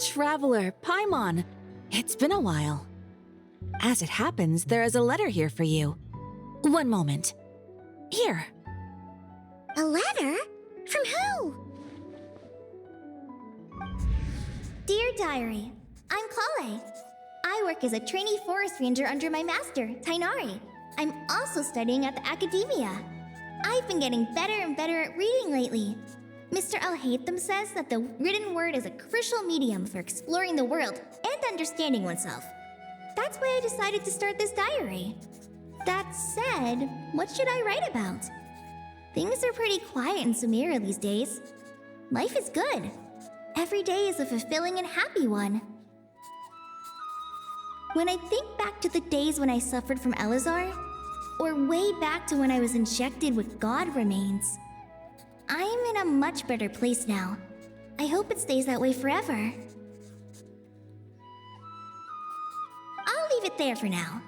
Traveler, Paimon. It's been a while. As it happens, there is a letter here for you. One moment. Here. A letter? From who? Dear Diary, I'm Kale. I work as a trainee forest ranger under my master, Tainari. I'm also studying at the academia. I've been getting better and better at reading lately. Mr. Al-Haytham says that the written word is a crucial medium for exploring the world and understanding oneself. That's why I decided to start this diary. That said, what should I write about? Things are pretty quiet in Sumeru these days. Life is good. Every day is a fulfilling and happy one. When I think back to the days when I suffered from Elazar, or way back to when I was injected with god remains, I am in a much better place now. I hope it stays that way forever. I'll leave it there for now.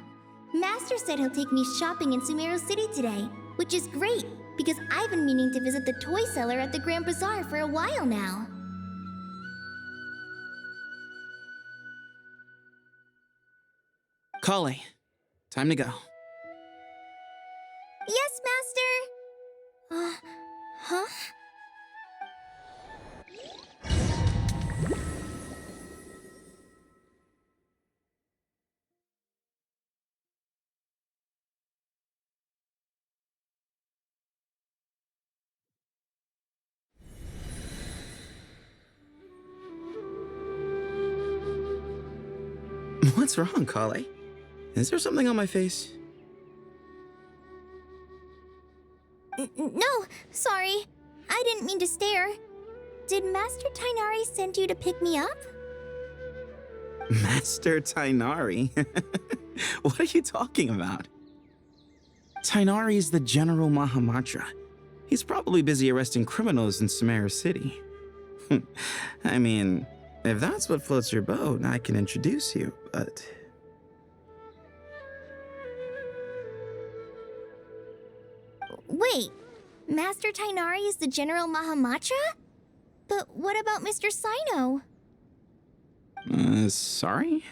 Master said he'll take me shopping in Sumeru City today, which is great because I've been meaning to visit the toy seller at the Grand Bazaar for a while now. Kale, time to go. Yes, Master! Huh? What's wrong, Kale? Is there something on my face? No, sorry. I didn't mean to stare. Did Master Tainari send you to pick me up? Master Tainari? What are you talking about? Tainari's the General Mahamatra. He's probably busy arresting criminals in Sumeru City. I mean, if that's what floats your boat, I can introduce you, but... Wait, Master Tainari is the General Mahamatra? But what about Mr. Sino? Sorry?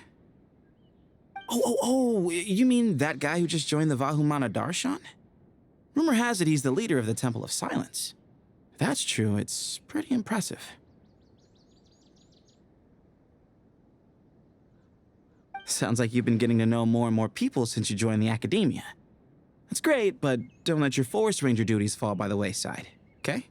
Oh, you mean that guy who just joined the Vahumana Darshan? Rumor has it he's the leader of the Temple of Silence. If that's true, it's pretty impressive. Sounds like you've been getting to know more and more people since you joined the academia. That's great, but don't let your forest ranger duties fall by the wayside, okay?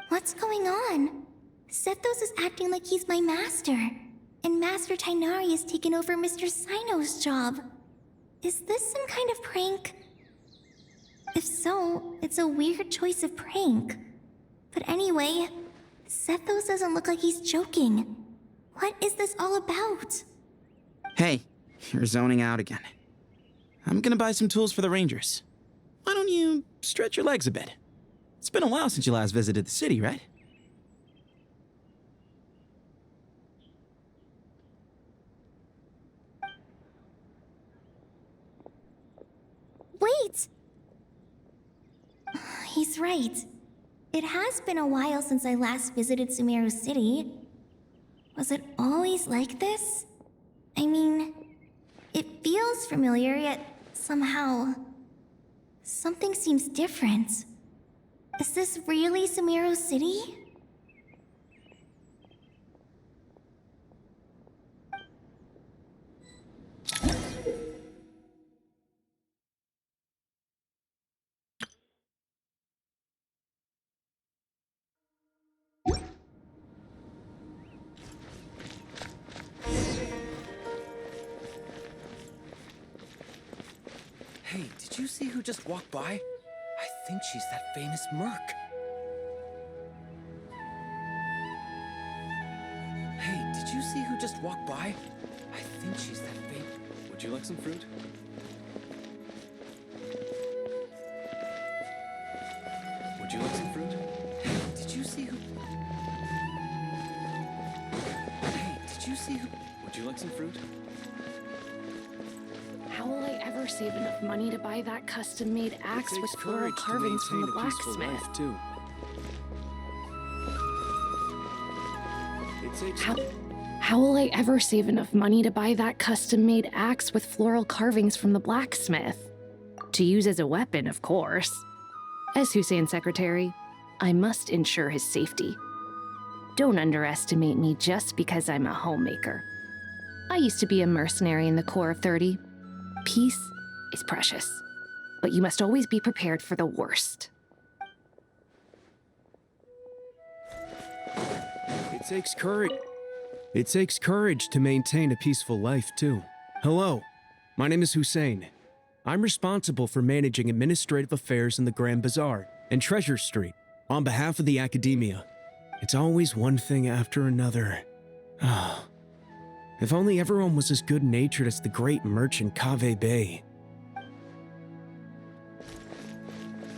What's going on? Sethos is acting like he's my master, and Master Tainari has taken over Mr. Sino's job. Is this some kind of prank? If so, it's a weird choice of prank. But anyway, Sethos doesn't look like he's joking. What is this all about? Hey, you're zoning out again. I'm gonna buy some tools for the rangers. Why don't you stretch your legs a bit? It's been a while since you last visited the city, right? Wait! He's right. It has been a while since I last visited Sumeru City. Was it always like this? I mean, it feels familiar, yet somehow... something seems different. Is this really Sumeru City? Hey, did you see who just walked by? I think she's that famous merc. Hey, did you see who just walked by? I think she's that famous... Would you like some fruit? Would you like some fruit? Hey, did you see who... Hey, did you see who... Would you like some fruit? How will I ever save enough money to buy that custom-made axe with floral carvings from the blacksmith? How will I ever save enough money to buy that custom-made axe with floral carvings from the blacksmith? To use as a weapon, of course. As Hussein's secretary, I must ensure his safety. Don't underestimate me just because I'm a homemaker. I used to be a mercenary in the Corps of 30. Peace is precious, but you must always be prepared for the worst. It takes courage. It takes courage to maintain a peaceful life, too. Hello, my name is Hussein. I'm responsible for managing administrative affairs in the Grand Bazaar and Treasure Street on behalf of the Academia. It's always one thing after another. If only everyone was as good-natured as the great merchant Kaveh Bey.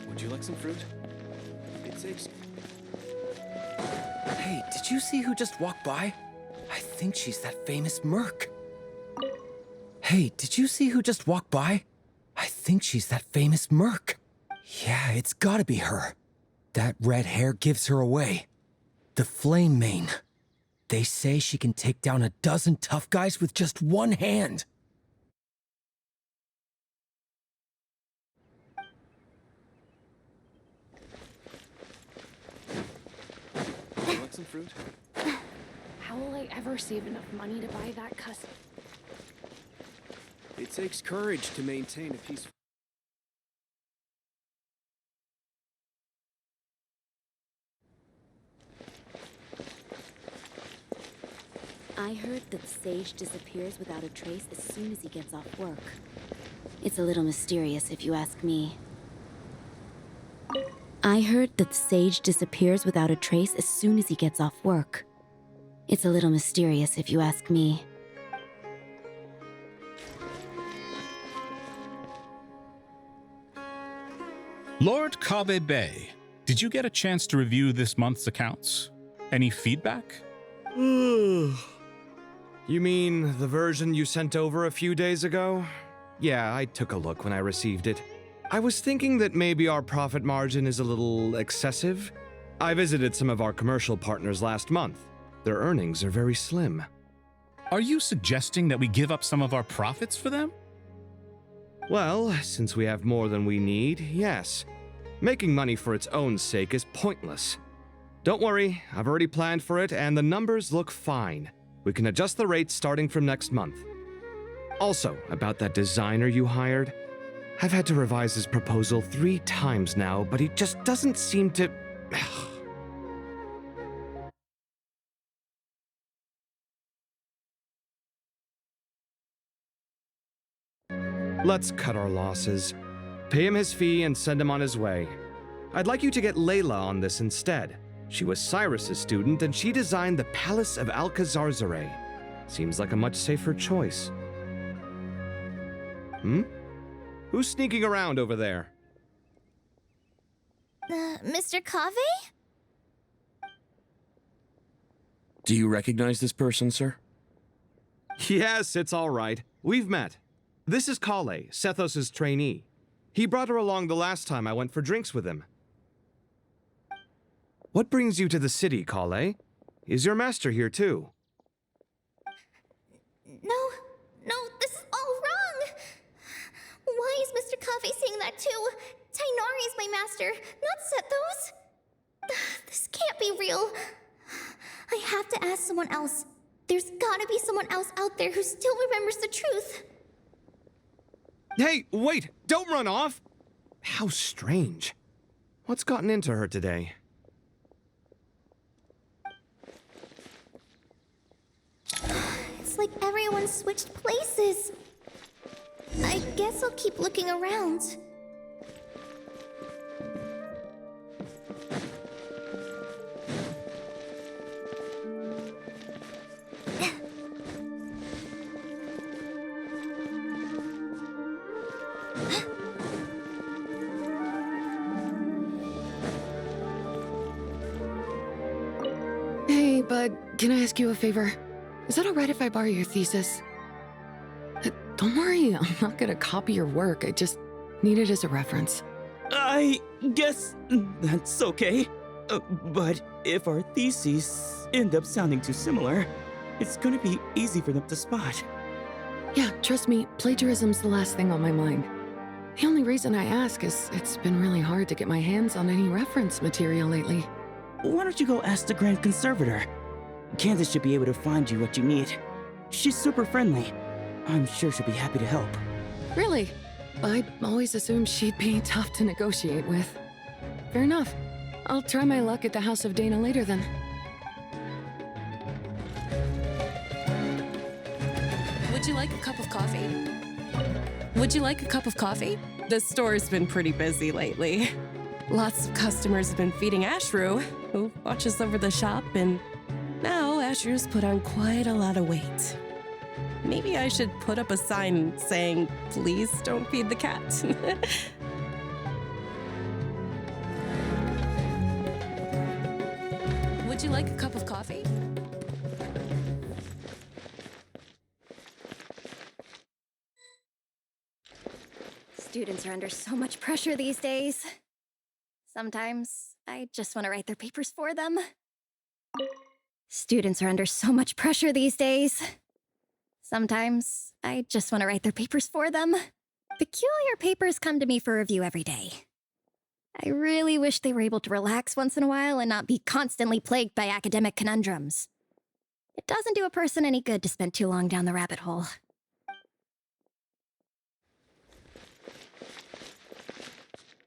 Would you like some fruit? It takes... Hey, did you see who just walked by? I think she's that famous merc. Hey, did you see who just walked by? I think she's that famous merc. Yeah, it's gotta be her. That red hair gives her away. The Flame Mane. They say she can take down a dozen tough guys with just one hand. Would you like some fruit? How will I ever save enough money to buy that custom... It takes courage to maintain a peaceful... I heard that the sage disappears without a trace as soon as he gets off work. It's a little mysterious if you ask me. I heard that the sage disappears without a trace as soon as he gets off work. It's a little mysterious if you ask me. Lord Kaveh Bey, did you get a chance to review this month's accounts? Any feedback? You mean the version you sent over a few days ago? Yeah, I took a look when I received it. I was thinking that maybe our profit margin is a little excessive. I visited some of our commercial partners last month. Their earnings are very slim. Are you suggesting that we give up some of our profits for them? Well, since we have more than we need, yes. Making money for its own sake is pointless. Don't worry, I've already planned for it and the numbers look fine. We can adjust the rates starting from next month. Also, about that designer you hired, I've had to revise his proposal 3 times now, but he just doesn't seem to... Let's cut our losses. Pay him his fee and send him on his way. I'd like you to get Layla on this instead. She was Cyrus's student and she designed the Palace of Alcazarzaray. Seems like a much safer choice. Who's sneaking around over there? Mr. Kaveh? Do you recognize this person, sir? Yes, it's all right. We've met. This is Kale, Sethos' trainee. He brought her along the last time I went for drinks with him. What brings you to the city, Kale? Is your master here too? No, this is all wrong! Why is Mr. Kaveh saying that too? Tainari is my master, not Sethos! This can't be real. I have to ask someone else. There's gotta be someone else out there who still remembers the truth. Hey, wait! Don't run off! How strange. What's gotten into her today? It's like everyone switched places. I guess I'll keep looking around. Hey, bud, can I ask you a favor? Is it alright if I borrow your thesis? Don't worry, I'm not gonna copy your work. I just need it as a reference. I guess that's okay. But if our theses end up sounding too similar, it's gonna be easy for them to spot. Yeah, trust me, plagiarism's the last thing on my mind. The only reason I ask is it's been really hard to get my hands on any reference material lately. Why don't you go ask the Grand Conservator? Candace should be able to find you what you need. She's super friendly. I'm sure she'll be happy to help. Really? I always assumed she'd be tough to negotiate with. Fair enough. I'll try my luck at the House of Dana later then. Would you like a cup of coffee? Would you like a cup of coffee? The store's been pretty busy lately. Lots of customers have been feeding Ashru, who watches over the shop, and now Ashru's put on quite a lot of weight. Maybe I should put up a sign saying, please don't feed the cat. Would you like a cup of coffee? Students are under so much pressure these days. Sometimes I just want to write their papers for them. Students are under so much pressure these days. Sometimes I just want to write their papers for them. Peculiar papers come to me for review every day. I really wish they were able to relax once in a while and not be constantly plagued by academic conundrums. It doesn't do a person any good to spend too long down the rabbit hole.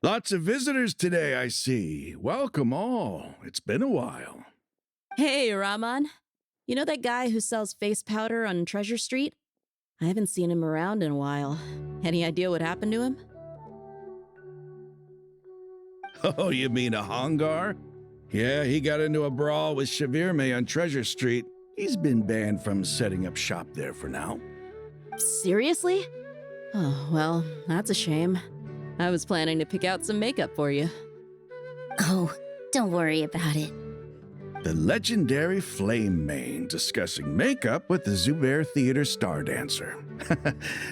Lots of visitors today, I see. Welcome all. It's been a while. Hey, Rahman. You know that guy who sells face powder on Treasure Street? I haven't seen him around in a while. Any idea what happened to him? Oh, you mean a Hongar? Yeah, he got into a brawl with Shavirme on Treasure Street. He's been banned from setting up shop there for now. Seriously? Oh, well, that's a shame. I was planning to pick out some makeup for you. Oh, don't worry about it. The legendary Flame Mane discussing makeup with the Zubair Theater star dancer.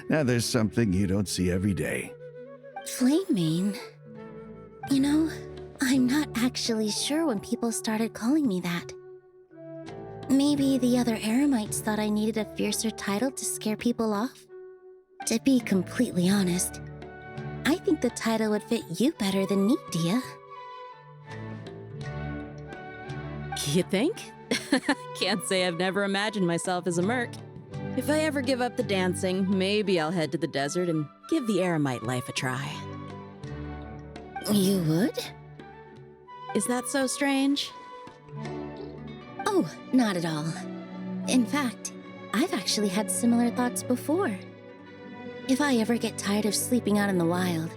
Now there's something you don't see every day. Flame Mane? You know, I'm not actually sure when people started calling me that. Maybe the other Eremites thought I needed a fiercer title to scare people off? To be completely honest, I think the title would fit you better than me, Dia. You think? Can't say I've never imagined myself as a merc. If I ever give up the dancing, maybe I'll head to the desert and give the Eremite life a try. You would? Is that so strange? Oh, not at all. In fact, I've actually had similar thoughts before. If I ever get tired of sleeping out in the wild,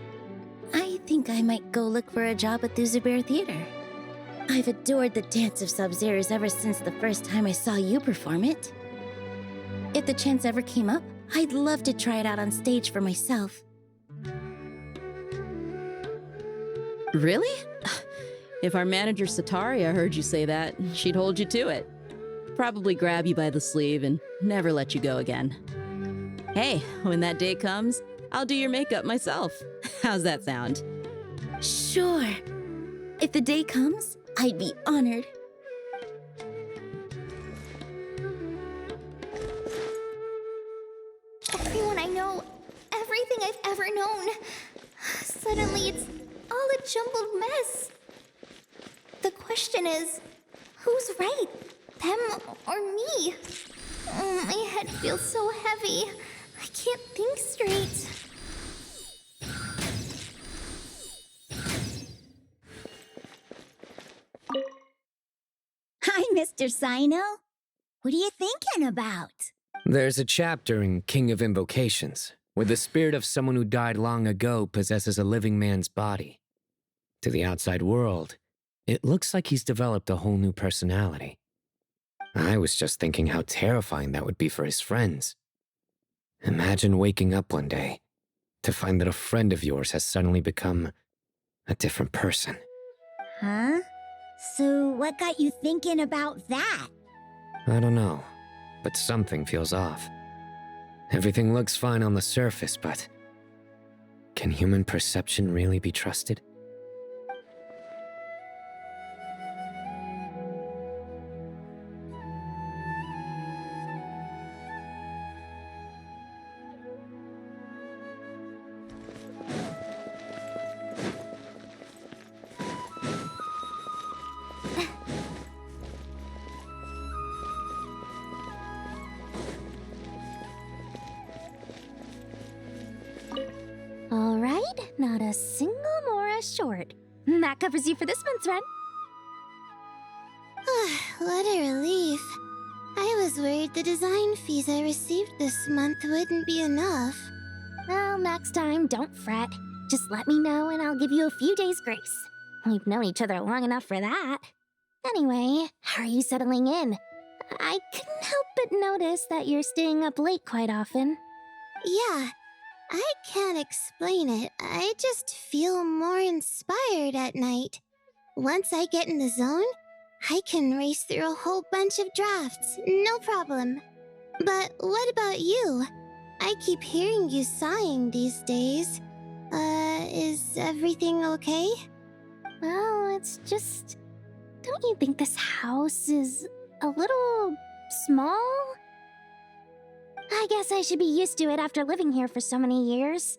I think I might go look for a job at the Zubair Theater. I've adored the dance of Sub-Zeros ever since the first time I saw you perform it. If the chance ever came up, I'd love to try it out on stage for myself. Really? If our manager Sataria heard you say that, she'd hold you to it. Probably grab you by the sleeve and never let you go again. Hey, when that day comes, I'll do your makeup myself. How's that sound? Sure. If the day comes, I'd be honored. Everyone I know, everything I've ever known. Suddenly it's all a jumbled mess. The question is, who's right? Them or me? Oh, my head feels so heavy. I can't think straight. Hi, Mr. Sino. What are you thinking about? There's a chapter in King of Invocations where the spirit of someone who died long ago possesses a living man's body. To the outside world, it looks like he's developed a whole new personality. I was just thinking how terrifying that would be for his friends. Imagine waking up one day to find that a friend of yours has suddenly become a different person. Huh? So what got you thinking about that? I don't know, but something feels off. Everything looks fine on the surface, but can human perception really be trusted? All right, not a single Mora short. That covers you for this month's rent. What a relief. I was worried the design fees I received this month wouldn't be enough. Well, next time, don't fret. Just let me know and I'll give you a few days' grace. We've known each other long enough for that. Anyway, how are you settling in? I couldn't help but notice that you're staying up late quite often. Yeah, I can't explain it. I just feel more inspired at night. Once I get in the zone, I can race through a whole bunch of drafts, no problem. But what about you? I keep hearing you sighing these days. Is everything okay? Well, it's just... Don't you think this house is a little small? I guess I should be used to it after living here for so many years.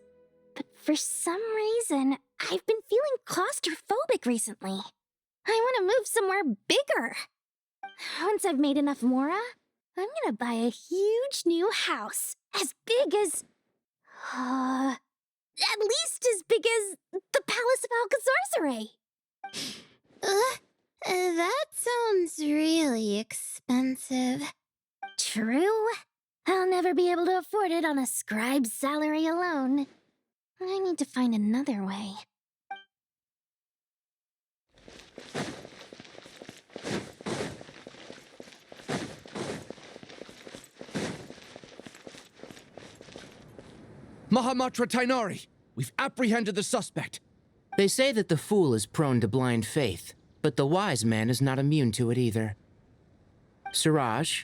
But for some reason, I've been feeling claustrophobic recently. I want to move somewhere bigger. Once I've made enough Mora, I'm gonna buy a huge new house. As big as... at least as big as the Palace of Alcazarzaray. That sounds really expensive. True. I'll never be able to afford it on a scribe's salary alone. I need to find another way. Mahamatra Tainari, we've apprehended the suspect. They say that the fool is prone to blind faith, but the wise man is not immune to it either. Siraj,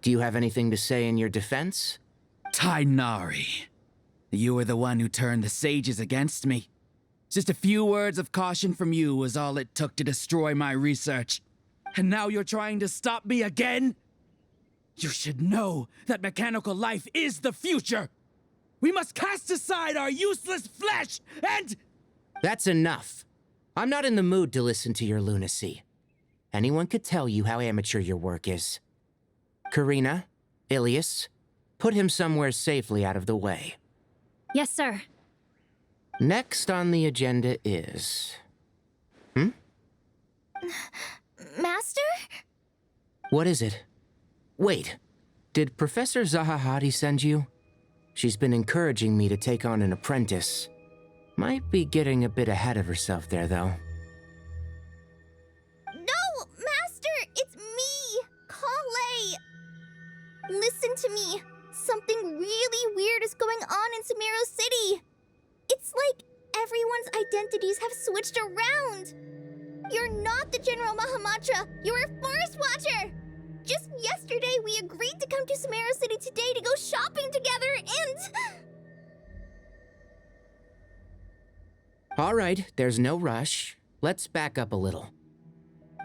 do you have anything to say in your defense? Tainari, you were the one who turned the sages against me. Just a few words of caution from you was all it took to destroy my research. And now you're trying to stop me again? You should know that mechanical life is the future. We must cast aside our useless flesh and... That's enough. I'm not in the mood to listen to your lunacy. Anyone could tell you how amateur your work is. Karina, Ilias, put him somewhere safely out of the way. Yes, sir. Next on the agenda is... Master? What is it? Wait, did Professor Zahahati send you? She's been encouraging me to take on an apprentice. Might be getting a bit ahead of herself there, though. No, Master! It's me! Kale! Listen to me. Something really weird is going on in Sumeru City. It's like everyone's identities have switched around. You're not the General Mahamatra. You're a Forest Watcher. Just yesterday, we agreed to come to Sumeru City today to go shopping together, and... All right, there's no rush. Let's back up a little.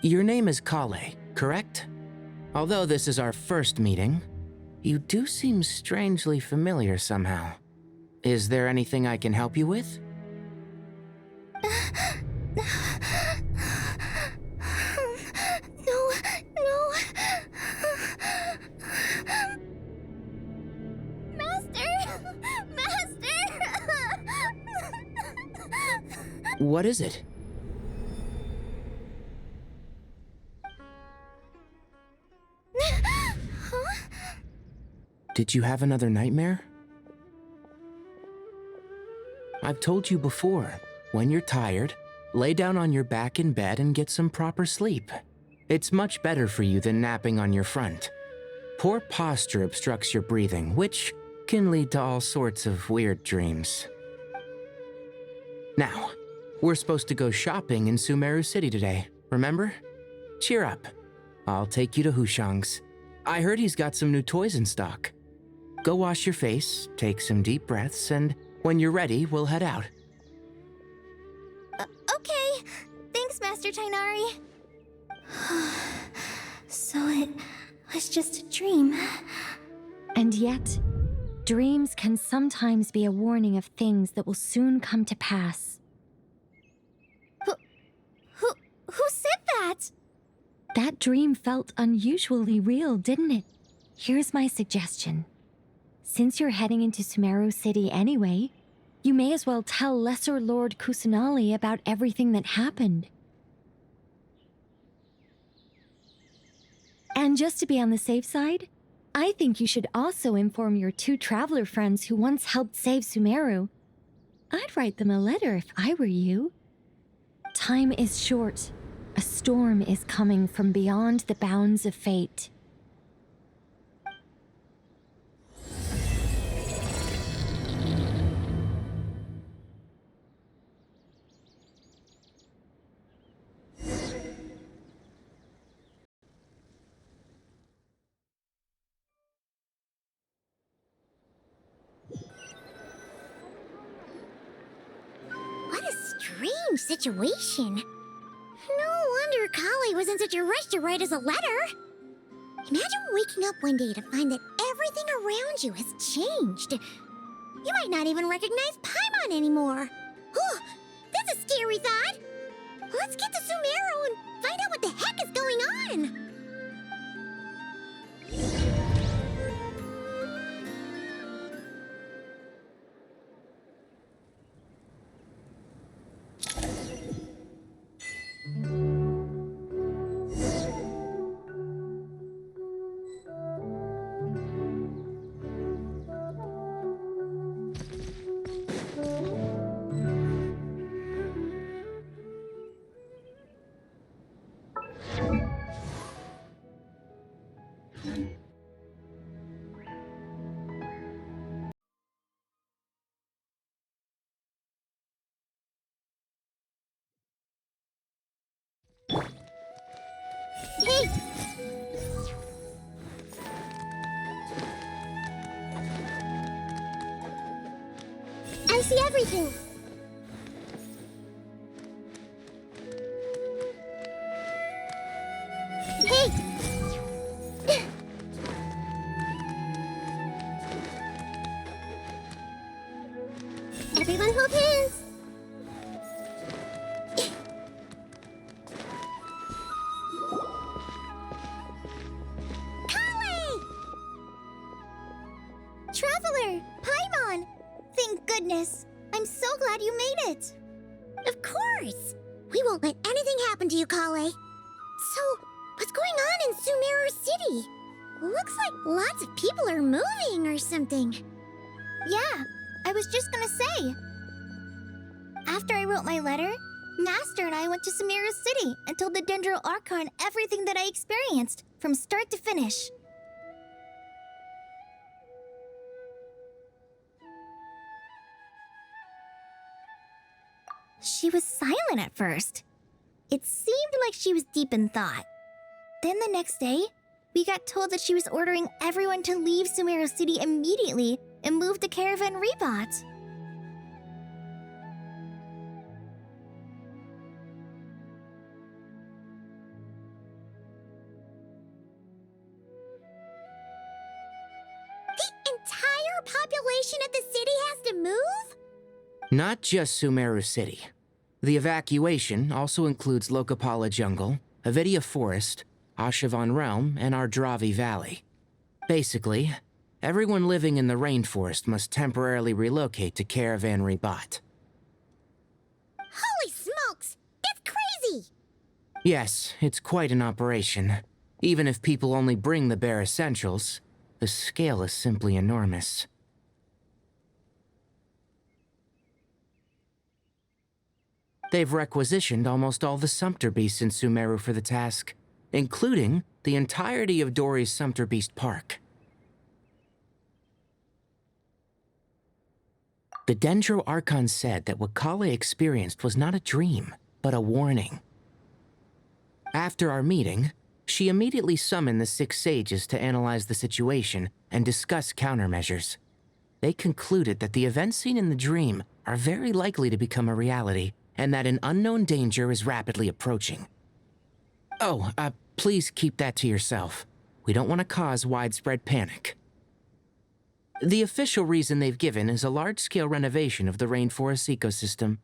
Your name is Kale, correct? Although this is our first meeting, you do seem strangely familiar somehow. Is there anything I can help you with? No. Master! What is it? Did you have another nightmare? I've told you before, when you're tired, lay down on your back in bed and get some proper sleep. It's much better for you than napping on your front. Poor posture obstructs your breathing, which can lead to all sorts of weird dreams. Now, we're supposed to go shopping in Sumeru City today, remember? Cheer up. I'll take you to Hushang's. I heard he's got some new toys in stock. go wash your face, take some deep breaths, and when you're ready, we'll head out. Okay. Thanks, Master Tainari. So it was just a dream. And yet, dreams can sometimes be a warning of things that will soon come to pass. Who said that? That dream felt unusually real, didn't it? Here's my suggestion. Since you're heading into Sumeru City anyway, you may as well tell Lesser Lord Kusanali about everything that happened. And just to be on the safe side, I think you should also inform your 2 traveler friends who once helped save Sumeru. I'd write them a letter if I were you. Time is short. A storm is coming from beyond the bounds of fate. What a strange situation. No wonder Kali was in such a rush to write us a letter. Imagine waking up one day to find that everything around you has changed. You might not even recognize Paimon anymore. Oh, that's a scary thought. Let's get to Sumeru and find out what the heck is going on. Hey! I see everything. Hey! Everyone hold hands. Traveler! Paimon! Thank goodness! I'm so glad you made it! Of course! We won't let anything happen to you, Kale. So, what's going on in Sumeru City? Looks like lots of people are moving or something. Yeah, I was just gonna say. After I wrote my letter, Master and I went to Sumeru City and told the Dendro Archon everything that I experienced, from start to finish. She was silent at first. It seemed like she was deep in thought. Then the next day, we got told that she was ordering everyone to leave Sumeru City immediately and move to Caravan Rebot. The entire population of the city has to move? Not just Sumeru City. The evacuation also includes Lokapala Jungle, Avidia Forest, Ashavan Realm, and Ardravi Valley. Basically, everyone living in the rainforest must temporarily relocate to Caravan Rebot. Holy smokes! That's crazy! Yes, it's quite an operation. Even if people only bring the bare essentials, the scale is simply enormous. They've requisitioned almost all the Sumpter Beasts in Sumeru for the task, including the entirety of Dori's Sumpter Beast Park. The Dendro Archon said that what Kale experienced was not a dream, but a warning. After our meeting, She immediately summoned the 6 sages to analyze the situation and discuss countermeasures. They concluded that the events seen in the dream are very likely to become a reality, and that an unknown danger is rapidly approaching. Oh, please keep that to yourself. We don't want to cause widespread panic. The official reason they've given is a large-scale renovation of the rainforest ecosystem.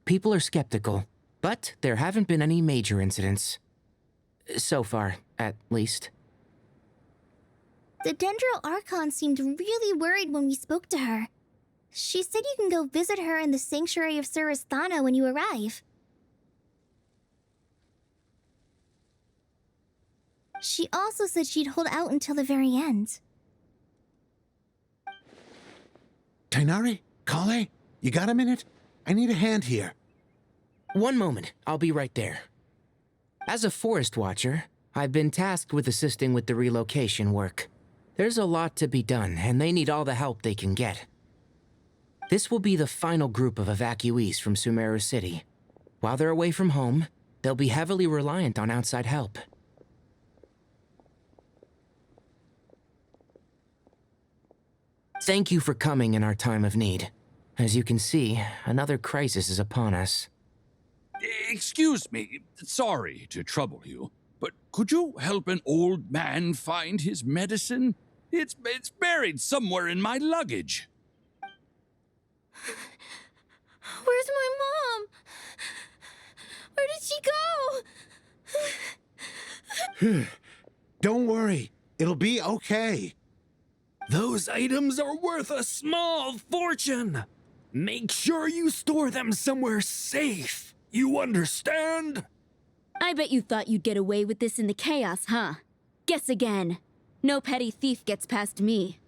People are skeptical, but there haven't been any major incidents. So far, at least. The Dendro Archon seemed really worried when we spoke to her. She said you can go visit her in the Sanctuary of Surasthana when you arrive. She also said she'd hold out until the very end. Tighnari? Kale? You got a minute? I need a hand here. One moment, I'll be right there. As a forest watcher, I've been tasked with assisting with the relocation work. There's a lot to be done, and they need all the help they can get. This will be the final group of evacuees from Sumeru City. While they're away from home, they'll be heavily reliant on outside help. Thank you for coming in our time of need. As you can see, another crisis is upon us. Excuse me, sorry to trouble you, but could you help an old man find his medicine? It's buried somewhere in my luggage. Where's my mom? Where did she go? Don't worry. It'll be okay. Those items are worth a small fortune. Make sure you store them somewhere safe. You understand? I bet you thought you'd get away with this in the chaos, huh? Guess again. No petty thief gets past me.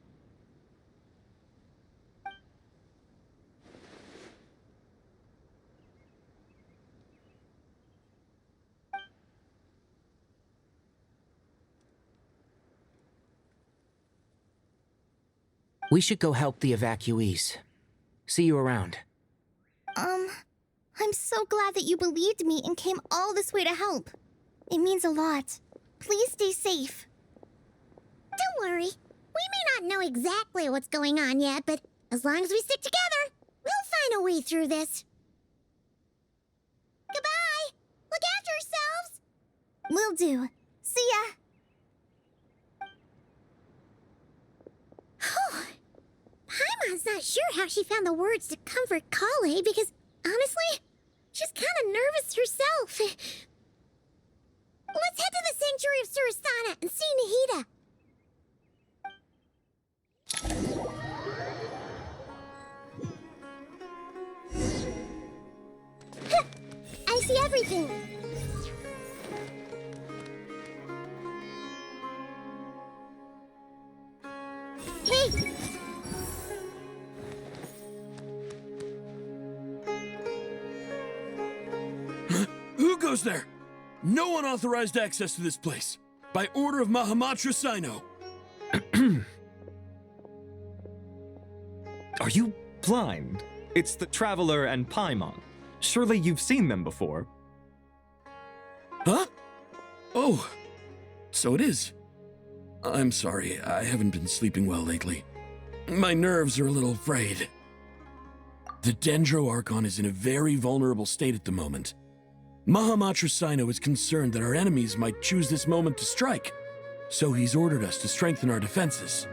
We should go help the evacuees. See you around. I'm so glad that you believed me and came all this way to help. It means a lot. Please stay safe. Don't worry. We may not know exactly what's going on yet, but as long as we stick together, we'll find a way through this. Goodbye! Look after yourselves! Will do. See ya! Paimon's not sure how she found the words to comfort Kale because, honestly, she's kind of nervous herself. Let's head to the Sanctuary of Surasthana and see Nahida. I see everything. Hey! Who goes there? No unauthorized access to this place. By order of Mahamatra Sino. Are you blind? It's the Traveler and Paimon. Surely you've seen them before. Huh? Oh, so it is. I'm sorry, I haven't been sleeping well lately. My nerves are a little frayed. The Dendro Archon is in a very vulnerable state at the moment. Mahamatra Sino is concerned that our enemies might choose this moment to strike, so he's ordered us to strengthen our defenses.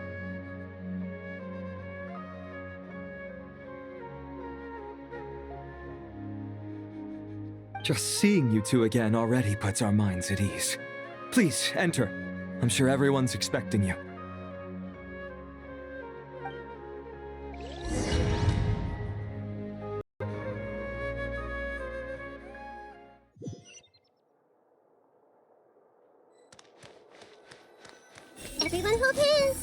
Just seeing you two again already puts our minds at ease. Please, enter. I'm sure everyone's expecting you. Everyone hold hands.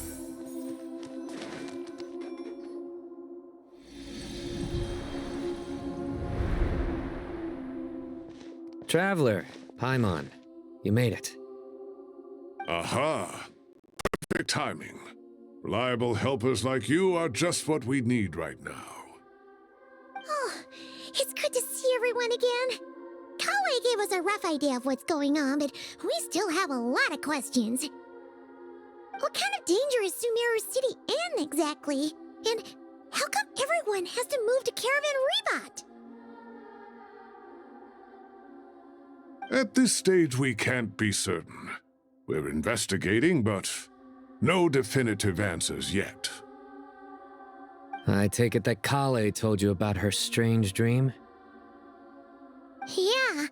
Traveler, Paimon, you made it. Aha! Perfect timing. Reliable helpers like you are just what we need right now. Oh, it's good to see everyone again. Kale gave us a rough idea of what's going on, but we still have a lot of questions. What kind of danger is Sumeru City in exactly? And how come everyone has to move to Caravan Rebot? At this stage, we can't be certain. We're investigating, but no definitive answers yet. I take it that Kale told you about her strange dream? Yeah.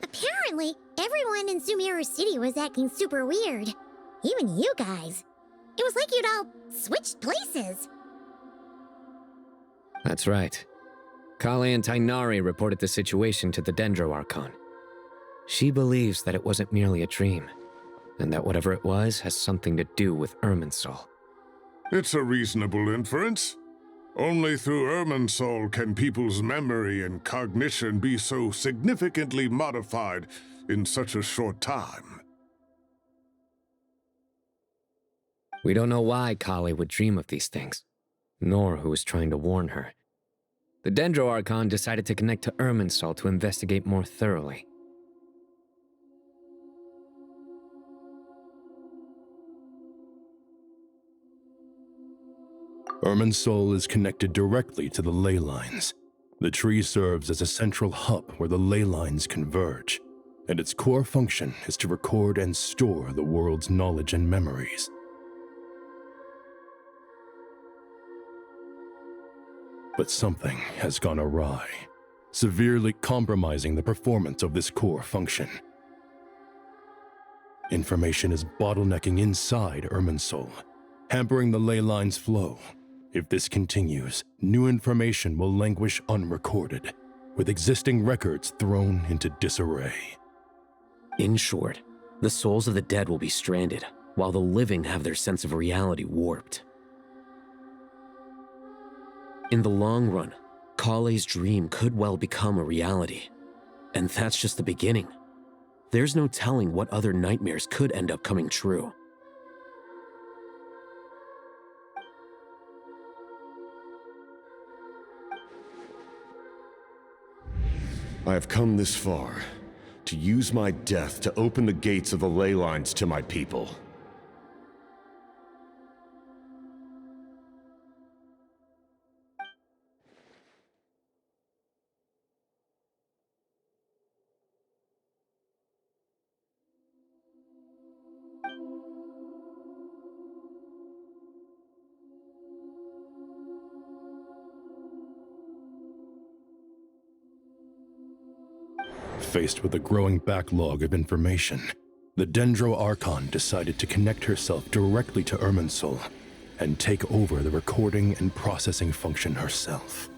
Apparently, everyone in Sumeru City was acting super weird. Even you guys. It was like you'd all switched places. That's right. Kale and Tainari reported the situation to the Dendro Archon. She believes that it wasn't merely a dream, and that whatever it was has something to do with Irminsul. It's a reasonable inference. Only through Irminsul can people's memory and cognition be so significantly modified in such a short time. We don't know why Kale would dream of these things, nor who was trying to warn her. The Dendro Archon decided to connect to Irminsul to investigate more thoroughly. Irminsul is connected directly to the ley lines. The tree serves as a central hub where the ley lines converge, and its core function is to record and store the world's knowledge and memories. But something has gone awry, severely compromising the performance of this core function. Information is bottlenecking inside Irminsul, hampering the ley line's flow. If this continues, new information will languish unrecorded, with existing records thrown into disarray. In short, the souls of the dead will be stranded, while the living have their sense of reality warped. In the long run, Kale's dream could well become a reality. And that's just the beginning. There's no telling what other nightmares could end up coming true. I have come this far, to use my death to open the gates of the ley lines to my people. Faced with a growing backlog of information, the Dendro Archon decided to connect herself directly to Irminsul and take over the recording and processing function herself.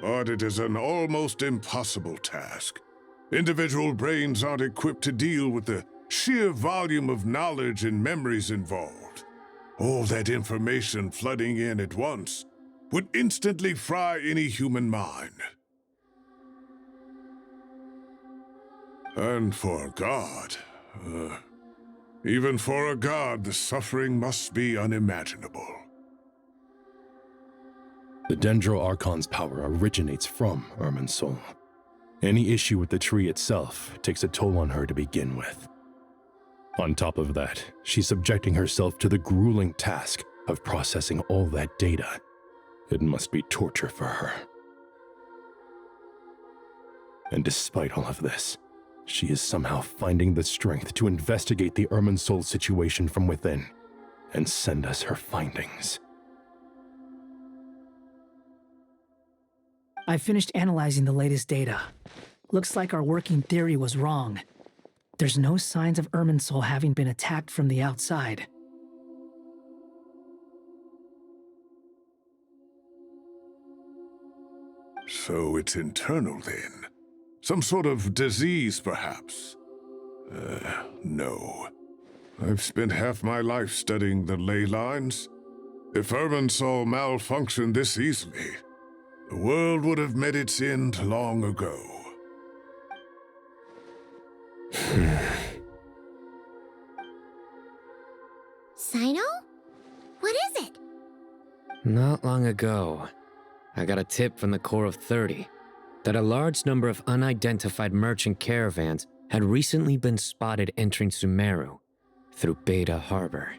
But it is an almost impossible task. Individual brains aren't equipped to deal with the sheer volume of knowledge and memories involved. All that information flooding in at once would instantly fry any human mind. And for a god, even for a god, the suffering must be unimaginable. The Dendro Archon's power originates from Irminsul. Any issue with the tree itself takes a toll on her to begin with. On top of that, she's subjecting herself to the grueling task of processing all that data. It must be torture for her. And despite all of this, she is somehow finding the strength to investigate the Irminsul situation from within and send us her findings. I finished analyzing the latest data. Looks like our working theory was wrong. There's no signs of Irminsul having been attacked from the outside. So it's internal then? Some sort of disease, perhaps? No. I've spent half my life studying the ley lines. If Irminsul malfunctioned this easily, the world would have met its end long ago. Sino? What is it? Not long ago, I got a tip from the Corps of 30 that a large number of unidentified merchant caravans had recently been spotted entering Sumeru through Beta Harbor.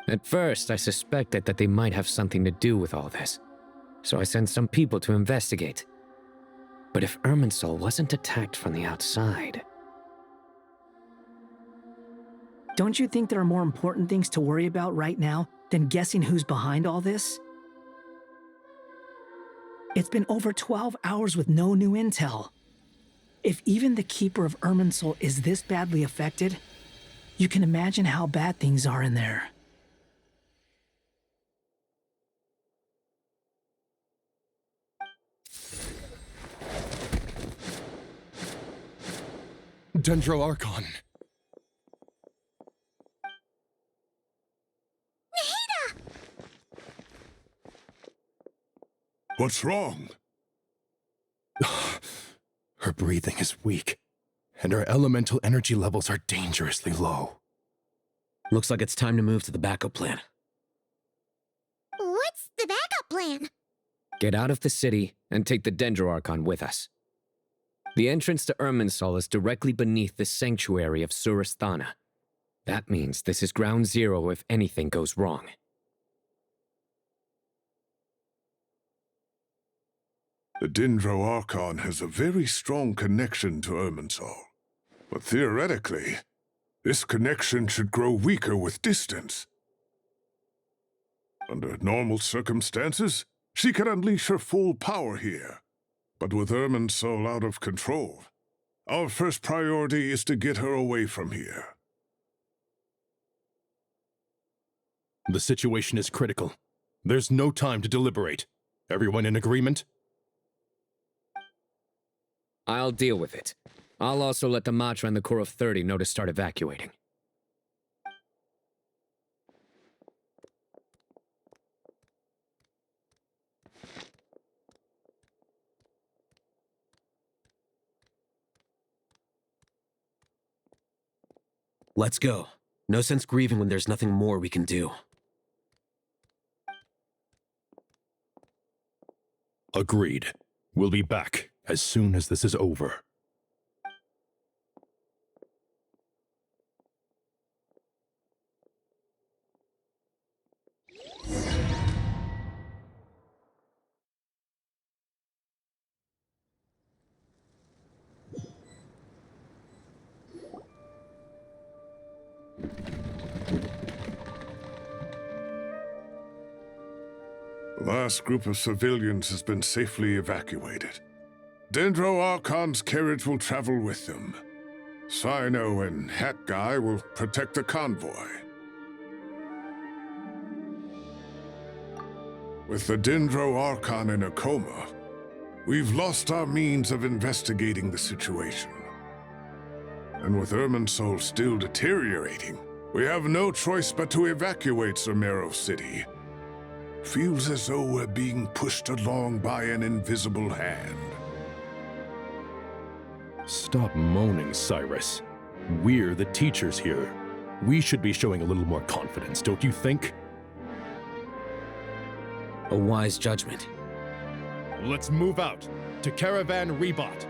At first, I suspected that they might have something to do with all this, so I sent some people to investigate. But if Irminsul wasn't attacked from the outside... Don't you think there are more important things to worry about right now than guessing who's behind all this? It's been over 12 hours with no new intel. If even the Keeper of Irminsul is this badly affected, you can imagine how bad things are in there. Dendro Archon. What's wrong? Her breathing is weak, and her elemental energy levels are dangerously low. Looks like it's time to move to the backup plan. What's the backup plan? Get out of the city and take the Dendro Archon with us. The entrance to Irminsul is directly beneath the sanctuary of Surasthana. That means this is ground zero if anything goes wrong. The Dendro Archon has a very strong connection to Irminsul. But theoretically, this connection should grow weaker with distance. Under normal circumstances, she can unleash her full power here. But with Irminsul out of control, our first priority is to get her away from here. The situation is critical. There's no time to deliberate. Everyone in agreement? I'll deal with it. I'll also let the Matra and the Corps of 30 know to start evacuating. Let's go. No sense grieving when there's nothing more we can do. Agreed. We'll be back as soon as this is over. The last group of civilians has been safely evacuated. Dendro Archon's carriage will travel with them. Sino and Hat Guy will protect the convoy. With the Dendro Archon in a coma, we've lost our means of investigating the situation. And with Irminsul still deteriorating, we have no choice but to evacuate Sumeru City. Feels as though we're being pushed along by an invisible hand. Stop moaning, Cyrus. We're the teachers here. We should be showing a little more confidence, don't you think? A wise judgment. Let's move out to Caravan Rebot.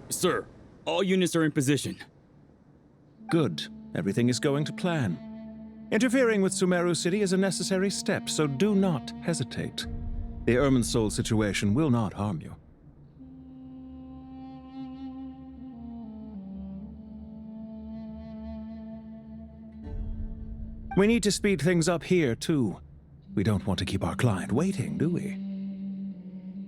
Sir, all units are in position. Good. Everything is going to plan. Interfering with Sumeru City is a necessary step, so do not hesitate. The Irminsul situation will not harm you. We need to speed things up here, too. We don't want to keep our client waiting, do we?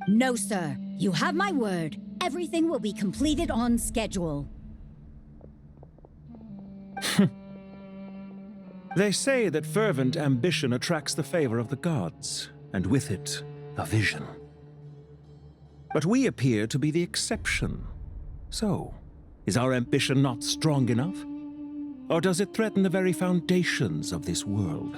No, sir. You have my word. Everything will be completed on schedule. They say that fervent ambition attracts the favor of the gods, and with it, a vision. But we appear to be the exception. So, is our ambition not strong enough? Or does it threaten the very foundations of this world?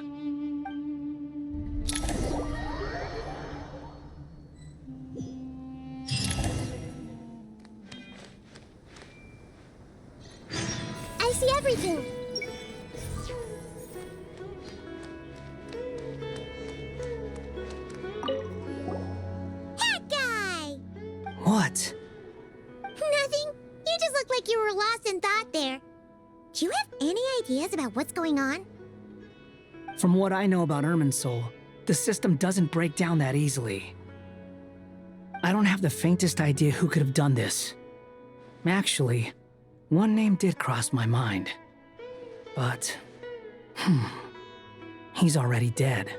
ideas about what's going on? From what I know about Irminsul, the system doesn't break down that easily. I don't have the faintest idea who could have done this. Actually, one name did cross my mind. But, he's already dead.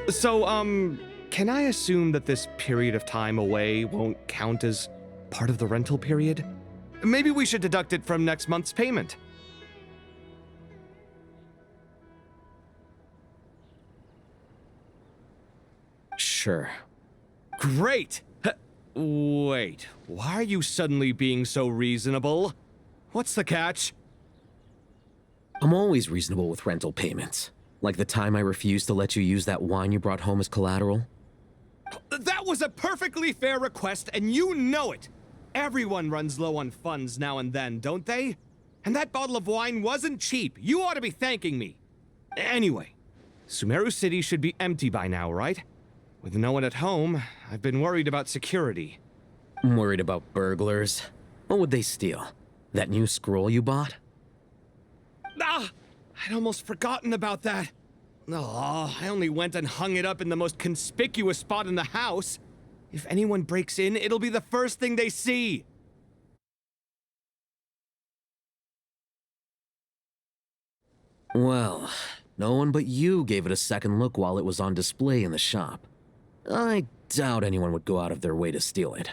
So, can I assume that this period of time away won't count as part of the rental period? Maybe we should deduct it from next month's payment. Sure. Great! Wait, why are you suddenly being so reasonable? What's the catch? I'm always reasonable with rental payments. Like the time I refused to let you use that wine you brought home as collateral. That was a perfectly fair request, and you know it! Everyone runs low on funds now and then, don't they? And that bottle of wine wasn't cheap. You ought to be thanking me. Anyway, Sumeru City should be empty by now, right? With no one at home, I've been worried about security. I'm worried about burglars. What would they steal? That new scroll you bought? Ah! I'd almost forgotten about that. Oh, I only went and hung it up in the most conspicuous spot in the house. If anyone breaks in, it'll be the first thing they see. Well, no one but you gave it a second look while it was on display in the shop. I doubt anyone would go out of their way to steal it.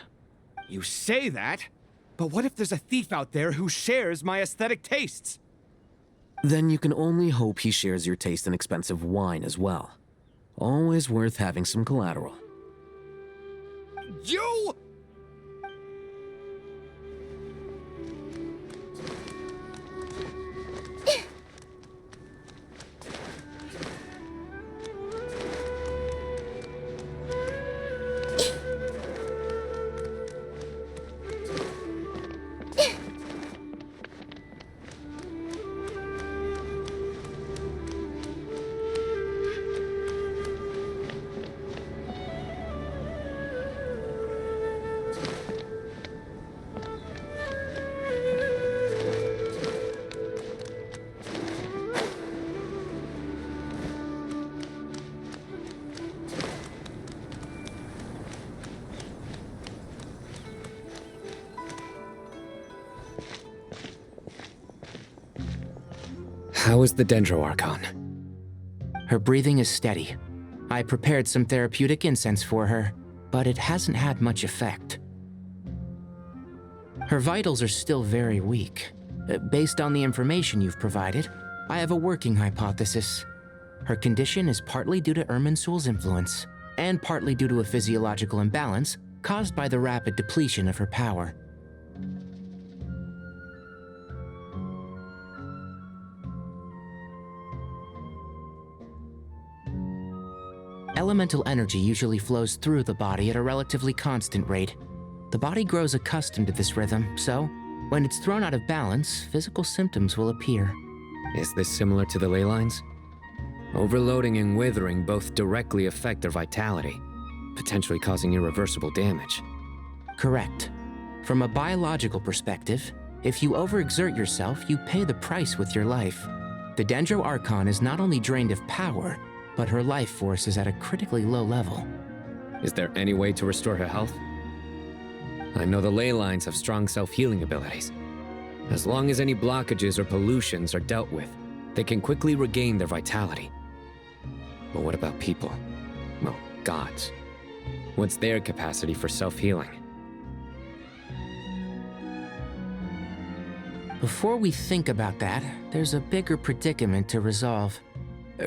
You say that, but what if there's a thief out there who shares my aesthetic tastes? Then you can only hope he shares your taste in expensive wine as well. Always worth having some collateral. You! How is the Dendro Archon? Her breathing is steady. I prepared some therapeutic incense for her, but it hasn't had much effect. Her vitals are still very weak. Based on the information you've provided, I have a working hypothesis. Her condition is partly due to Irminsul's influence, and partly due to a physiological imbalance caused by the rapid depletion of her power. Elemental energy usually flows through the body at a relatively constant rate. The body grows accustomed to this rhythm, so when it's thrown out of balance, physical symptoms will appear. Is this similar to the ley lines? Overloading and withering both directly affect their vitality, potentially causing irreversible damage. Correct. From a biological perspective, if you overexert yourself, you pay the price with your life. The Dendro Archon is not only drained of power, but her life force is at a critically low level. Is there any way to restore her health? I know the ley lines have strong self-healing abilities. As long as any blockages or pollutions are dealt with, they can quickly regain their vitality. But what about people? Well, gods. What's their capacity for self-healing? Before we think about that, there's a bigger predicament to resolve.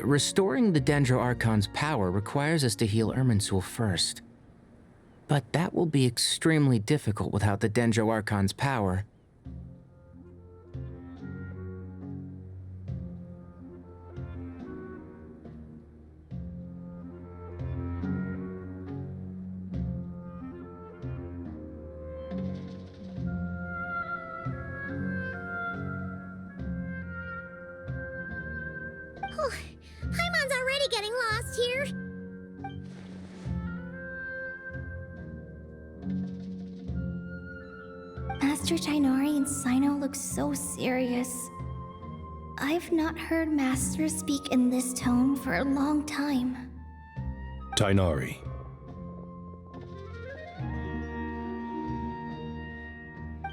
Restoring the Dendro Archon's power requires us to heal Irminsul first. But that will be extremely difficult without the Dendro Archon's power. Paimon's already getting lost. here? Master Tainari and Sino look so serious. I've not heard Master speak in this tone for a long time. Tainari.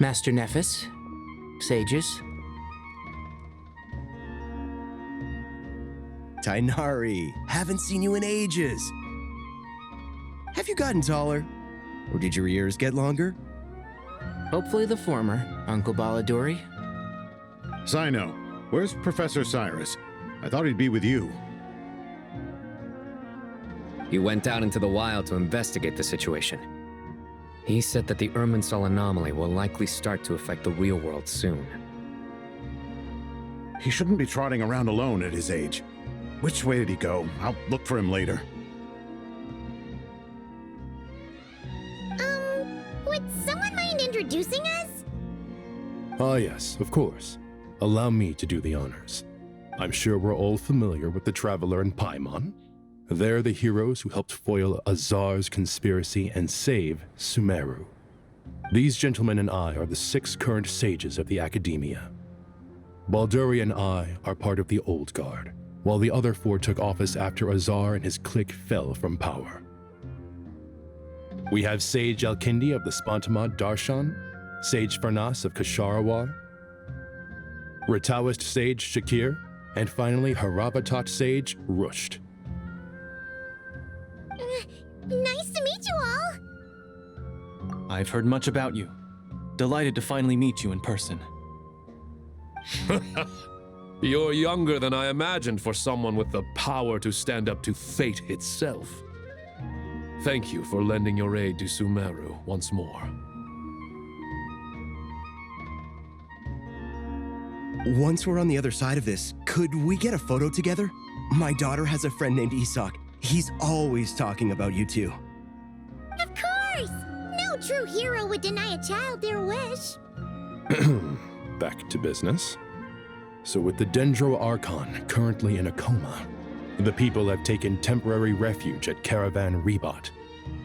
Master Nephis, sages. Tainari, haven't seen you in ages. Have you gotten taller? Or did your ears get longer? Hopefully the former, Uncle Baladuri. Sino, where's Professor Cyrus? I thought he'd be with you. He went out into the wild to investigate the situation. He said that the Irminsul anomaly will likely start to affect the real world soon. He shouldn't be trotting around alone at his age. Which way did he go? I'll look for him later. Would someone mind introducing us? Ah yes, of course. Allow me to do the honors. I'm sure we're all familiar with the Traveler and Paimon. They're the heroes who helped foil Azar's conspiracy and save Sumeru. These gentlemen and I are the 6 current sages of the Academia. Balduri and I are part of the Old Guard, while the other 4 took office after Azar and his clique fell from power. We have Sage Alkindi of the Spontamod Darshan, Sage Farnas of Kasharawar, Rataoist Sage Shakir, and finally Haravatat Sage Rusht. Nice to meet you all! I've heard much about you. Delighted to finally meet you in person. You're younger than I imagined for someone with the power to stand up to fate itself. Thank you for lending your aid to Sumeru once more. Once we're on the other side of this, could we get a photo together? My daughter has a friend named Isak. He's always talking about you two. Of course! No true hero would deny a child their wish. Back to business. So with the Dendro Archon currently in a coma, the people have taken temporary refuge at Caravan Rebot,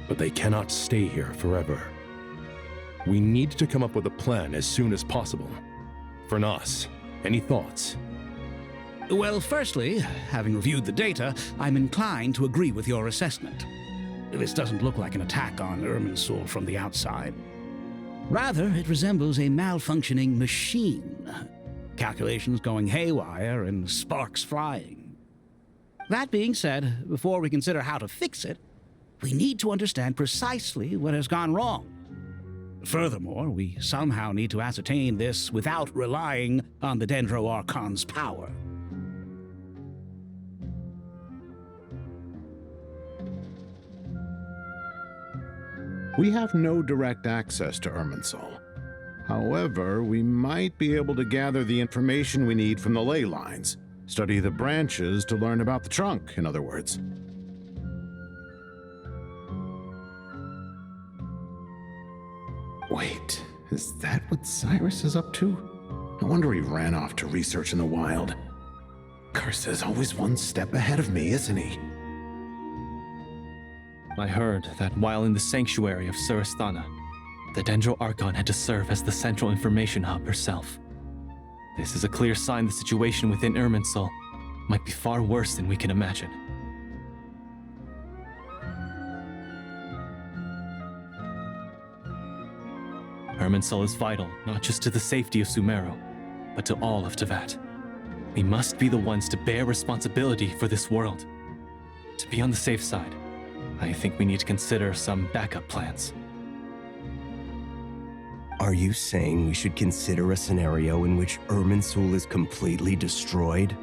but they cannot stay here forever. We need to come up with a plan as soon as possible. Fernas, any thoughts? Well, firstly, having reviewed the data, I'm inclined to agree with your assessment. This doesn't look like an attack on Irminsul from the outside. Rather, it resembles a malfunctioning machine. Calculations going haywire and sparks flying. That being said, before we consider how to fix it, we need to understand precisely what has gone wrong. Furthermore, we somehow need to ascertain this without relying on the Dendro Archon's power. We have no direct access to Irminsul. However, we might be able to gather the information we need from the ley lines. Study the branches to learn about the trunk, in other words. Wait, is that what Cyrus is up to? No wonder he ran off to research in the wild. Curse, always one step ahead of me, isn't he? I heard that while in the sanctuary of Surasthana, the Dendro Archon had to serve as the central information hub herself. This is a clear sign the situation within Irminsul might be far worse than we can imagine. Irminsul is vital not just to the safety of Sumeru, but to all of Teyvat. We must be the ones to bear responsibility for this world. To be on the safe side, I think we need to consider some backup plans. Are you saying we should consider a scenario in which Irminsul is completely destroyed?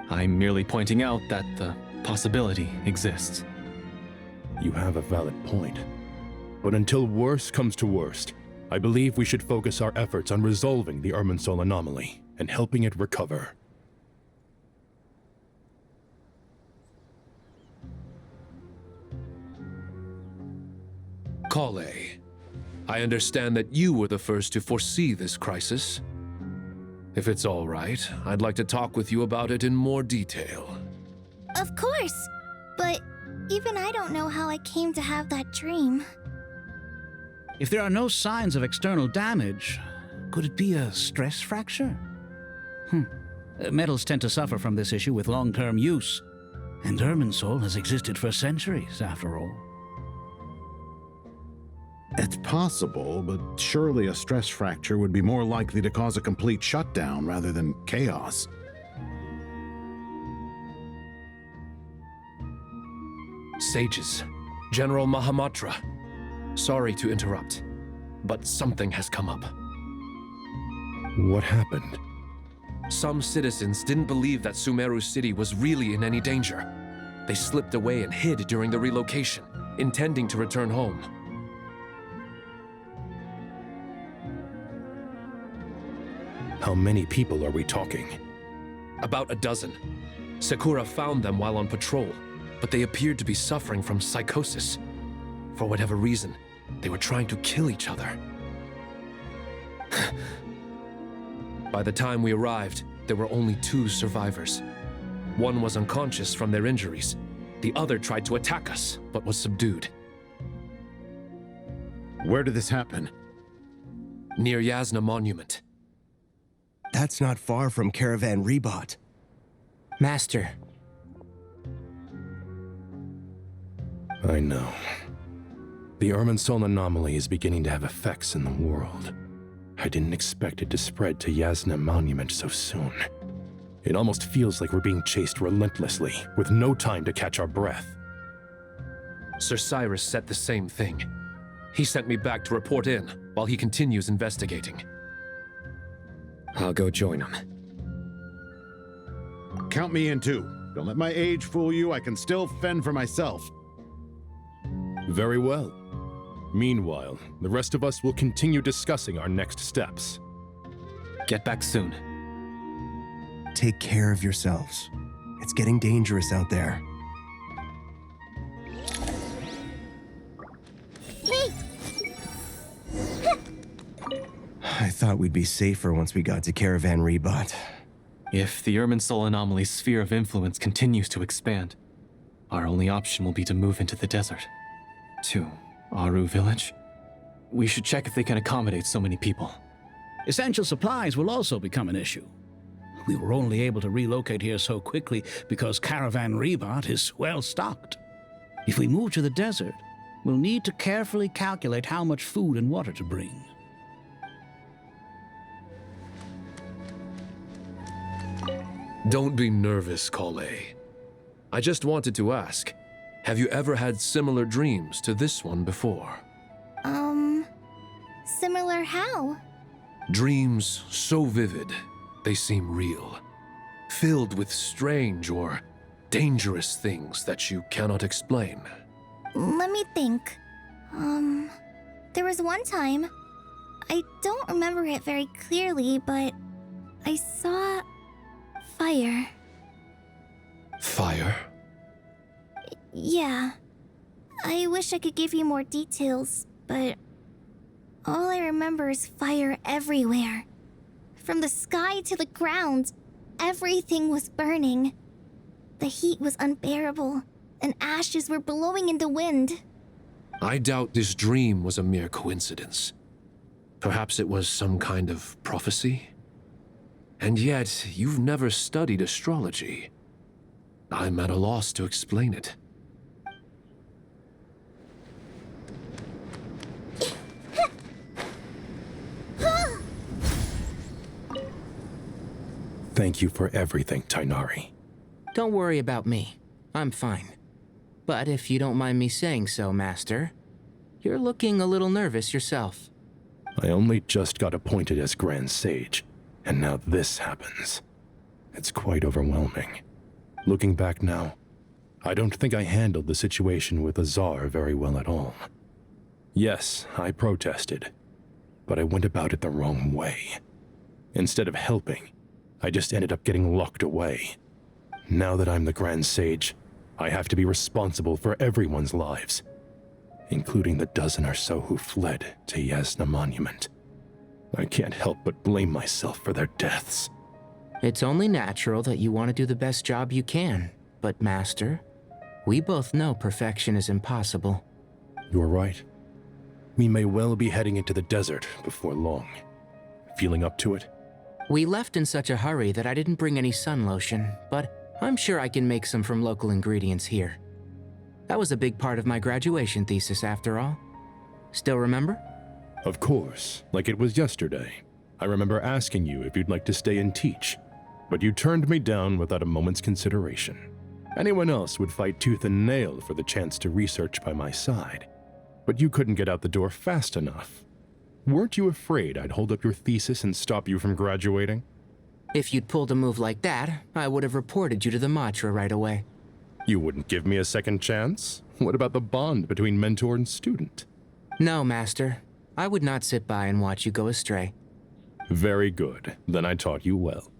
I'm merely pointing out that the possibility exists. You have a valid point. But until worst comes to worst, I believe we should focus our efforts on resolving the Irminsul anomaly and helping it recover. Kale, I understand that you were the first to foresee this crisis. If it's all right, I'd like to talk with you about it in more detail. Of course! But even I don't know how I came to have that dream. If there are no signs of external damage, could it be a stress fracture? Metals tend to suffer from this issue with long-term use. And Irminsul has existed for centuries, after all. It's possible, but surely a stress fracture would be more likely to cause a complete shutdown rather than chaos. Sages, General Mahamatra. Sorry to interrupt, but something has come up. What happened? Some citizens didn't believe that Sumeru City was really in any danger. They slipped away and hid during the relocation, intending to return home. How many people are we talking? About a dozen. Sakura found them while on patrol, but they appeared to be suffering from psychosis. For whatever reason, they were trying to kill each other. By the time we arrived, there were only 2 survivors. One was unconscious from their injuries. The other tried to attack us, but was subdued. Where did this happen? Near Yasna Monument. That's not far from Caravan Rebot. Master. I know. The Irminsul anomaly is beginning to have effects in the world. I didn't expect it to spread to Yasna Monument so soon. It almost feels like we're being chased relentlessly, with no time to catch our breath. Sir Cyrus said the same thing. He sent me back to report in, while he continues investigating. I'll go join him. Count me in too. Don't let my age fool you, I can still fend for myself. Very well. Meanwhile, the rest of us will continue discussing our next steps. Get back soon. Take care of yourselves. It's getting dangerous out there. Hey! I thought we'd be safer once we got to Caravan Rebot. If the Irminsul anomaly's sphere of influence continues to expand, our only option will be to move into the desert. To Aru Village? We should check if they can accommodate so many people. Essential supplies will also become an issue. We were only able to relocate here so quickly because Caravan Rebot is well stocked. If we move to the desert, we'll need to carefully calculate how much food and water to bring. Don't be nervous, Collei. I just wanted to ask, have you ever had similar dreams to this one before? Similar how? Dreams so vivid, they seem real. Filled with strange or dangerous things that you cannot explain. Let me think. There was one time, I don't remember it very clearly, but I saw fire. Fire? Yeah. I wish I could give you more details, but all I remember is fire everywhere. From the sky to the ground, everything was burning. The heat was unbearable, and ashes were blowing in the wind. I doubt this dream was a mere coincidence. Perhaps it was some kind of prophecy? And yet, you've never studied astrology. I'm at a loss to explain it. Thank you for everything, Tainari. Don't worry about me. I'm fine. But if you don't mind me saying so, Master, you're looking a little nervous yourself. I only just got appointed as Grand Sage, and now this happens. It's quite overwhelming. Looking back now, I don't think I handled the situation with Azar very well at all. Yes, I protested, but I went about it the wrong way. Instead of helping, I just ended up getting locked away. Now that I'm the Grand Sage, I have to be responsible for everyone's lives, including the dozen or so who fled to Yasna Monument. I can't help but blame myself for their deaths. It's only natural that you want to do the best job you can, but Master, we both know perfection is impossible. You're right. We may well be heading into the desert before long. Feeling up to it? We left in such a hurry that I didn't bring any sun lotion, but I'm sure I can make some from local ingredients here. That was a big part of my graduation thesis, after all. Still remember? Of course, like it was yesterday. I remember asking you if you'd like to stay and teach, but you turned me down without a moment's consideration. Anyone else would fight tooth and nail for the chance to research by my side, but you couldn't get out the door fast enough. Weren't you afraid I'd hold up your thesis and stop you from graduating? If you'd pulled a move like that, I would have reported you to the Matra right away. You wouldn't give me a second chance? What about the bond between mentor and student? No, Master. I would not sit by and watch you go astray. Very good. Then I taught you well.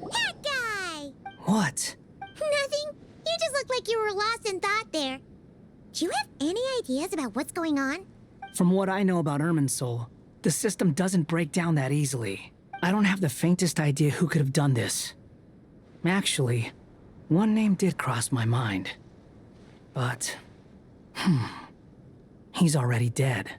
That guy! What? Nothing. You just look like you were lost in thought there. Do you have any ideas about what's going on? From what I know about Irminsul, the system doesn't break down that easily. I don't have the faintest idea who could have done this. Actually, one name did cross my mind. But, he's already dead.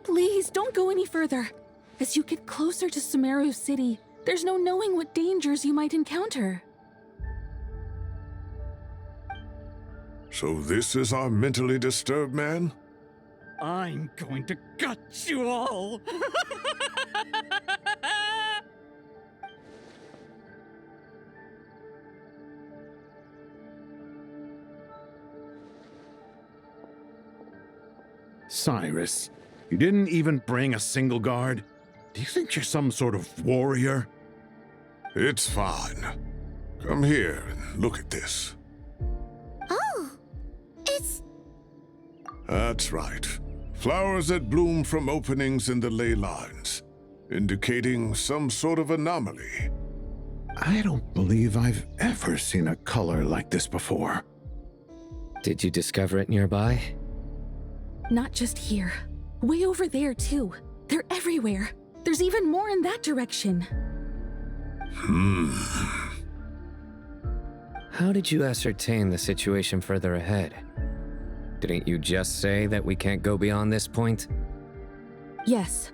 Please, don't go any further. As you get closer to Sumeru City, there's no knowing what dangers you might encounter. So this is our mentally disturbed man? I'm going to gut you all! Cyrus, you didn't even bring a single guard? Do you think you're some sort of warrior? It's fine. Come here and look at this. Oh, it's... That's right. Flowers that bloom from openings in the ley lines, indicating some sort of anomaly. I don't believe I've ever seen a color like this before. Did you discover it nearby? Not just here. Way over there, too. They're everywhere. There's even more in that direction. How did you ascertain the situation further ahead? Didn't you just say that we can't go beyond this point? Yes.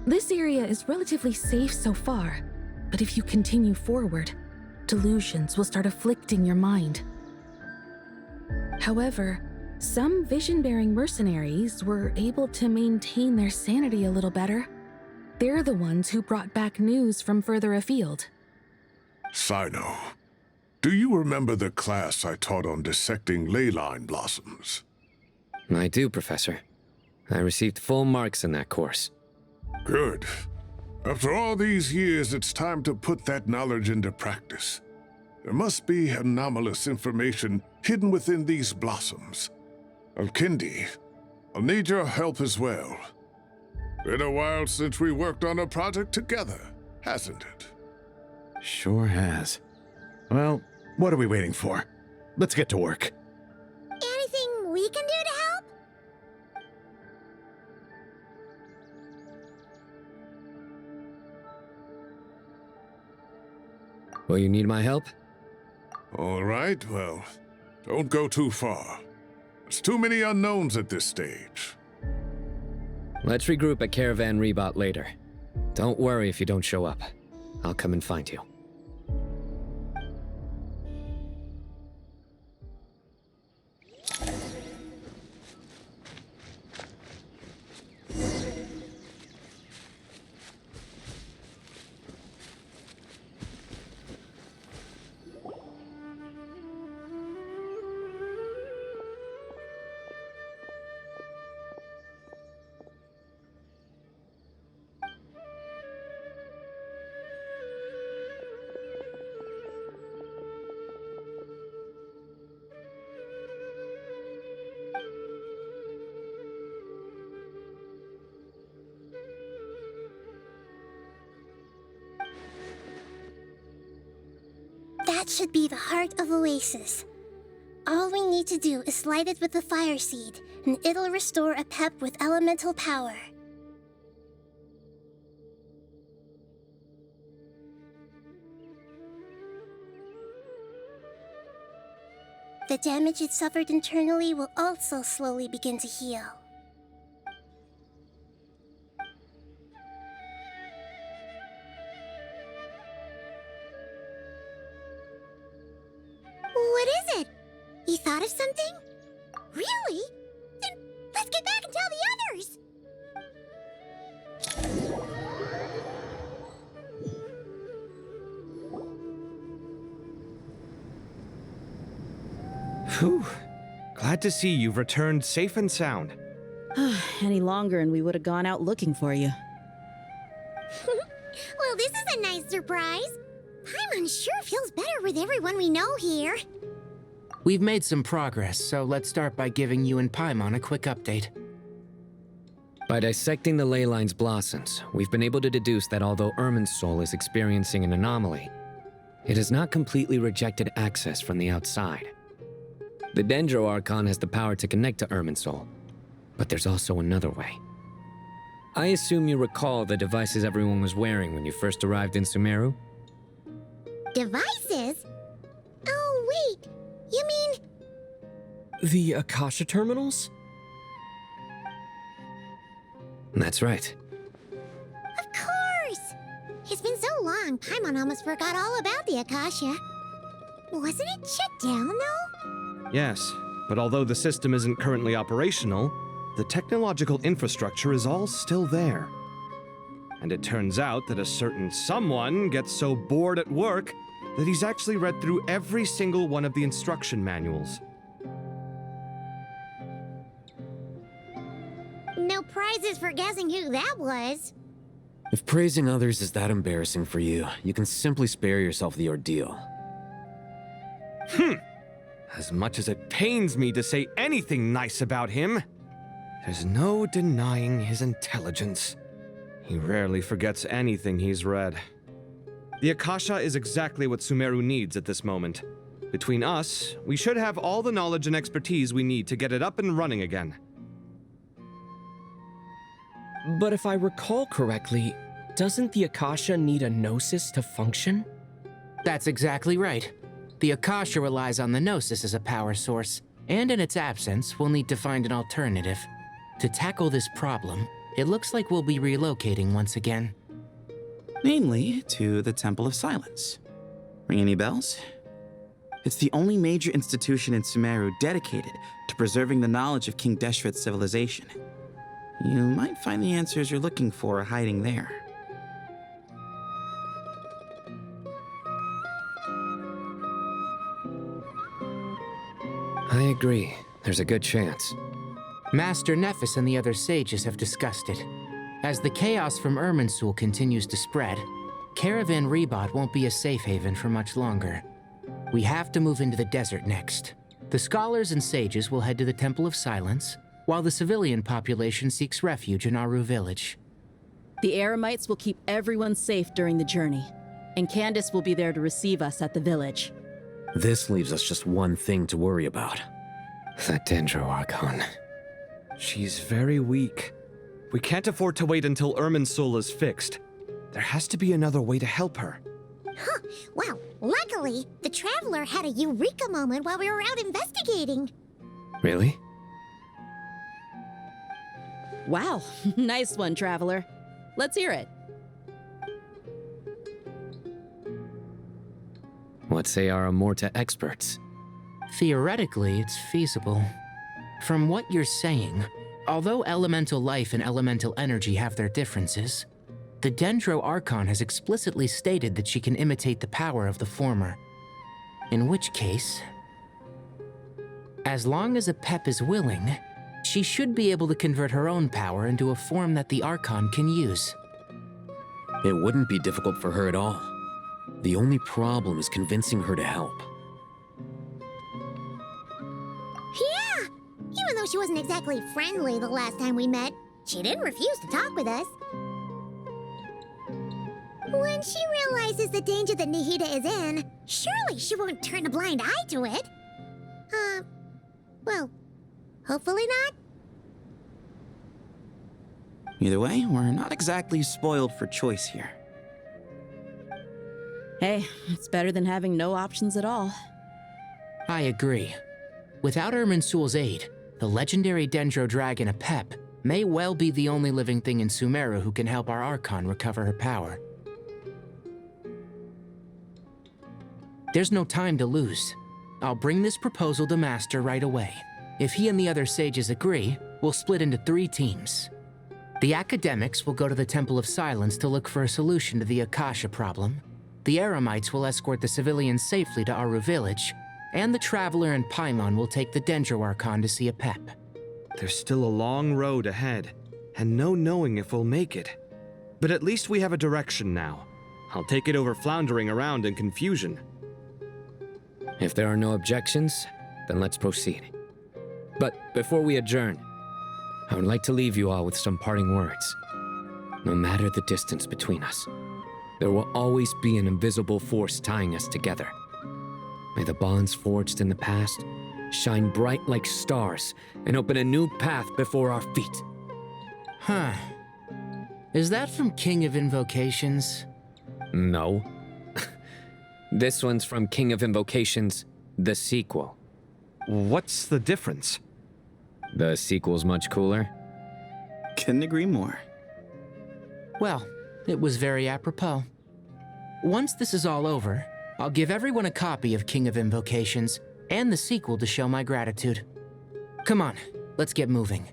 This area is relatively safe so far, but if you continue forward, delusions will start afflicting your mind. However, some vision-bearing mercenaries were able to maintain their sanity a little better. They're the ones who brought back news from further afield. Sino, do you remember the class I taught on dissecting ley line blossoms? I do, Professor. I received full marks in that course. Good. After all these years, it's time to put that knowledge into practice. There must be anomalous information hidden within these blossoms. Alkindi, I'll need your help as well. Been a while since we worked on a project together, hasn't it? Sure has. Well, what are we waiting for? Let's get to work. Anything we can do to help? Will you need my help? All right, well, don't go too far. There's too many unknowns at this stage. Let's regroup at Caravan Rebot later. Don't worry if you don't show up. I'll come and find you. should be the heart of Oasis. All we need to do is light it with the fire seed, and it'll restore a pep with elemental power. The damage it suffered internally will also slowly begin to heal. What is it? You thought of something? Really? Then let's get back and tell the others! Whew. Glad to see you've returned safe and sound. Any longer and we would have gone out looking for you. Well, this is a nice surprise. Paimon sure feels better with everyone we know here. We've made some progress, so let's start by giving you and Paimon a quick update. By dissecting the ley line's blossoms, we've been able to deduce that although Irminsul is experiencing an anomaly, it has not completely rejected access from the outside. The Dendro Archon has the power to connect to Irminsul, but there's also another way. I assume you recall the devices everyone was wearing when you first arrived in Sumeru? Devices? Oh, wait. You mean... The Akasha terminals? That's right. Of course! It's been so long, Paimon almost forgot all about the Akasha. Wasn't it shut down, though? Yes, but although the system isn't currently operational, the technological infrastructure is all still there. And it turns out that a certain someone gets so bored at work that he's actually read through every single one of the instruction manuals. No prizes for guessing who that was. If praising others is that embarrassing for you, you can simply spare yourself the ordeal. As much as it pains me to say anything nice about him, there's no denying his intelligence. He rarely forgets anything he's read. The Akasha is exactly what Sumeru needs at this moment. Between us, we should have all the knowledge and expertise we need to get it up and running again. But if I recall correctly, doesn't the Akasha need a Gnosis to function? That's exactly right. The Akasha relies on the Gnosis as a power source, and in its absence, we'll need to find an alternative. To tackle this problem, it looks like we'll be relocating once again. Namely, to the Temple of Silence. Ring any bells? It's the only major institution in Sumeru dedicated to preserving the knowledge of King Deshret's civilization. You might find the answers you're looking for hiding there. I agree. There's a good chance. Master Nephis and the other sages have discussed it. As the chaos from Irminsul continues to spread, Caravan Rebot won't be a safe haven for much longer. We have to move into the desert next. The scholars and sages will head to the Temple of Silence, while the civilian population seeks refuge in Aru Village. The Eremites will keep everyone safe during the journey, and Candace will be there to receive us at the village. This leaves us just one thing to worry about. That Dendro Archon. She's very weak. We can't afford to wait until Irminsul is fixed. There has to be another way to help her. Huh. Well, luckily, the Traveler had a eureka moment while we were out investigating. Really? Wow, nice one, Traveler. Let's hear it. What say our Amorta experts? Theoretically, it's feasible. From what you're saying, although elemental life and elemental energy have their differences, the Dendro Archon has explicitly stated that she can imitate the power of the former. In which case, as long as a Pep is willing, she should be able to convert her own power into a form that the Archon can use. It wouldn't be difficult for her at all. The only problem is convincing her to help. Yeah! Even though she wasn't exactly friendly the last time we met, she didn't refuse to talk with us. When she realizes the danger that Nihida is in, Surely she won't turn a blind eye to it. Well, hopefully not. Either way, we're not exactly spoiled for choice here. Hey, it's better than having no options at all. I agree. Without Irminsul's aid, the legendary Dendro Dragon Apep may well be the only living thing in Sumeru who can help our Archon recover her power. There's no time to lose. I'll bring this proposal to Master right away. If he and the other sages agree, we'll split into 3 teams. The academics will go to the Temple of Silence to look for a solution to the Akasha problem. The Eremites will escort the civilians safely to Aru village, and the Traveler and Paimon will take the Dendro Archon to see Apep. There's still a long road ahead, and no knowing if we'll make it. But at least we have a direction now. I'll take it over floundering around in confusion. If there are no objections, then let's proceed. But before we adjourn, I would like to leave you all with some parting words. No matter the distance between us, there will always be an invisible force tying us together. May the bonds forged in the past shine bright like stars and open a new path before our feet. Huh. Is that from King of Invocations? No. This one's from King of Invocations, the sequel. What's the difference? The sequel's much cooler. Couldn't agree more. Well, it was very apropos. Once this is all over, I'll give everyone a copy of King of Invocations and the sequel to show my gratitude. Come on, let's get moving.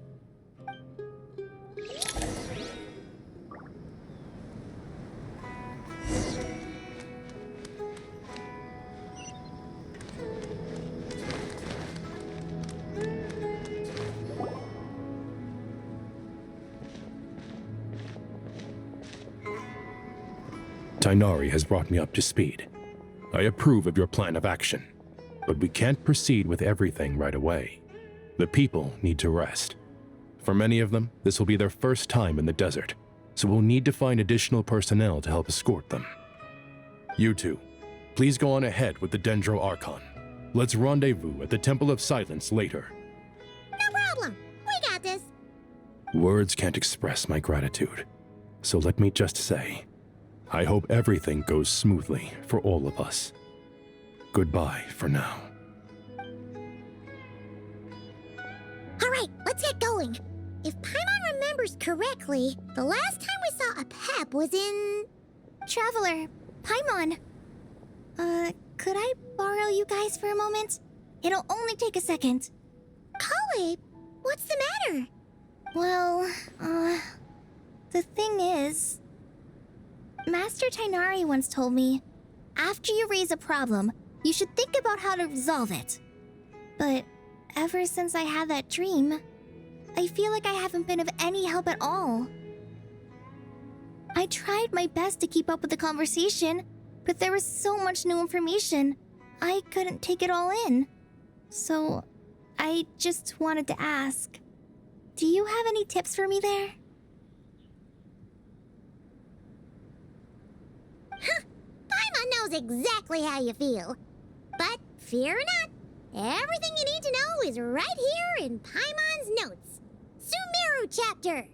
Tighnari has brought me up to speed. I approve of your plan of action, but we can't proceed with everything right away. The people need to rest. For many of them, this will be their first time in the desert, so we'll need to find additional personnel to help escort them. You two, please go on ahead with the Dendro Archon. Let's rendezvous at the Temple of Silence later. No problem. We got this. Words can't express my gratitude, so let me just say, I hope everything goes smoothly for all of us. Goodbye for now. All right, let's get going. If Paimon remembers correctly, the last time we saw Apep was in... Traveler, Paimon. Could I borrow you guys for a moment? It'll only take a second. Kale, what's the matter? Well, the thing is... Master Tighnari once told me, after you raise a problem, you should think about how to resolve it. But ever since I had that dream, I feel like I haven't been of any help at all. I tried my best to keep up with the conversation, but there was so much new information, I couldn't take it all in. So, I just wanted to ask, do you have any tips for me there? Huh, Paimon knows exactly how you feel. But fear not, everything you need to know is right here in Paimon's notes. Sumeru chapter.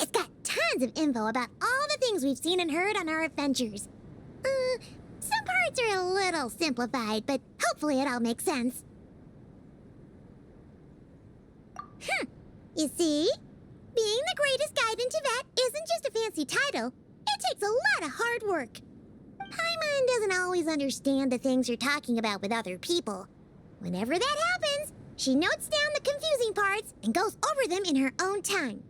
It's got tons of info about all the things we've seen and heard on our adventures. Some parts are a little simplified, but hopefully it all makes sense. You see? Being the greatest guide in Teyvat isn't just a fancy title. It takes a lot of hard work. Paimon doesn't always understand the things you're talking about with other people. Whenever that happens, she notes down the confusing parts and goes over them in her own time.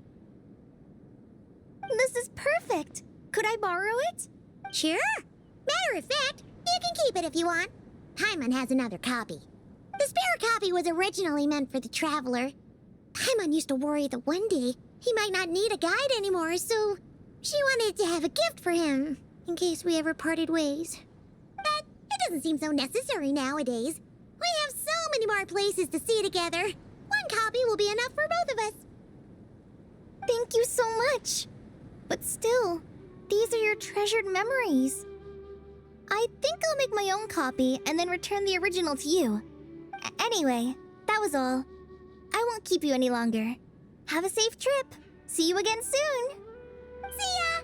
This is perfect. Could I borrow it? Sure. Matter of fact, you can keep it if you want. Paimon has another copy. The spare copy was originally meant for the Traveler. Paimon used to worry that one day he might not need a guide anymore, so she wanted to have a gift for him, in case we ever parted ways. But it doesn't seem so necessary nowadays. We have so many more places to see together. One copy will be enough for both of us. Thank you so much. But still, these are your treasured memories. I think think I'll make my own copy and then return the original to you. Anyway, that was all. I won't keep you any longer. Have a safe trip. See you again soon. See ya!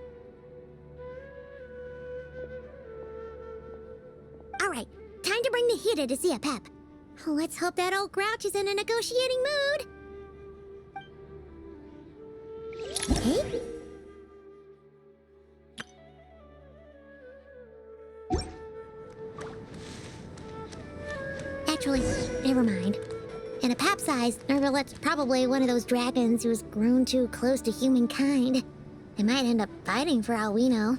Alright, time to bring the Hida to see a Pep. Let's hope that old grouch is in a negotiating mood. Hey? Actually, never mind. In a Pep-sized Nervalet's probably one of those dragons who's grown too close to humankind. They might end up fighting for all we know.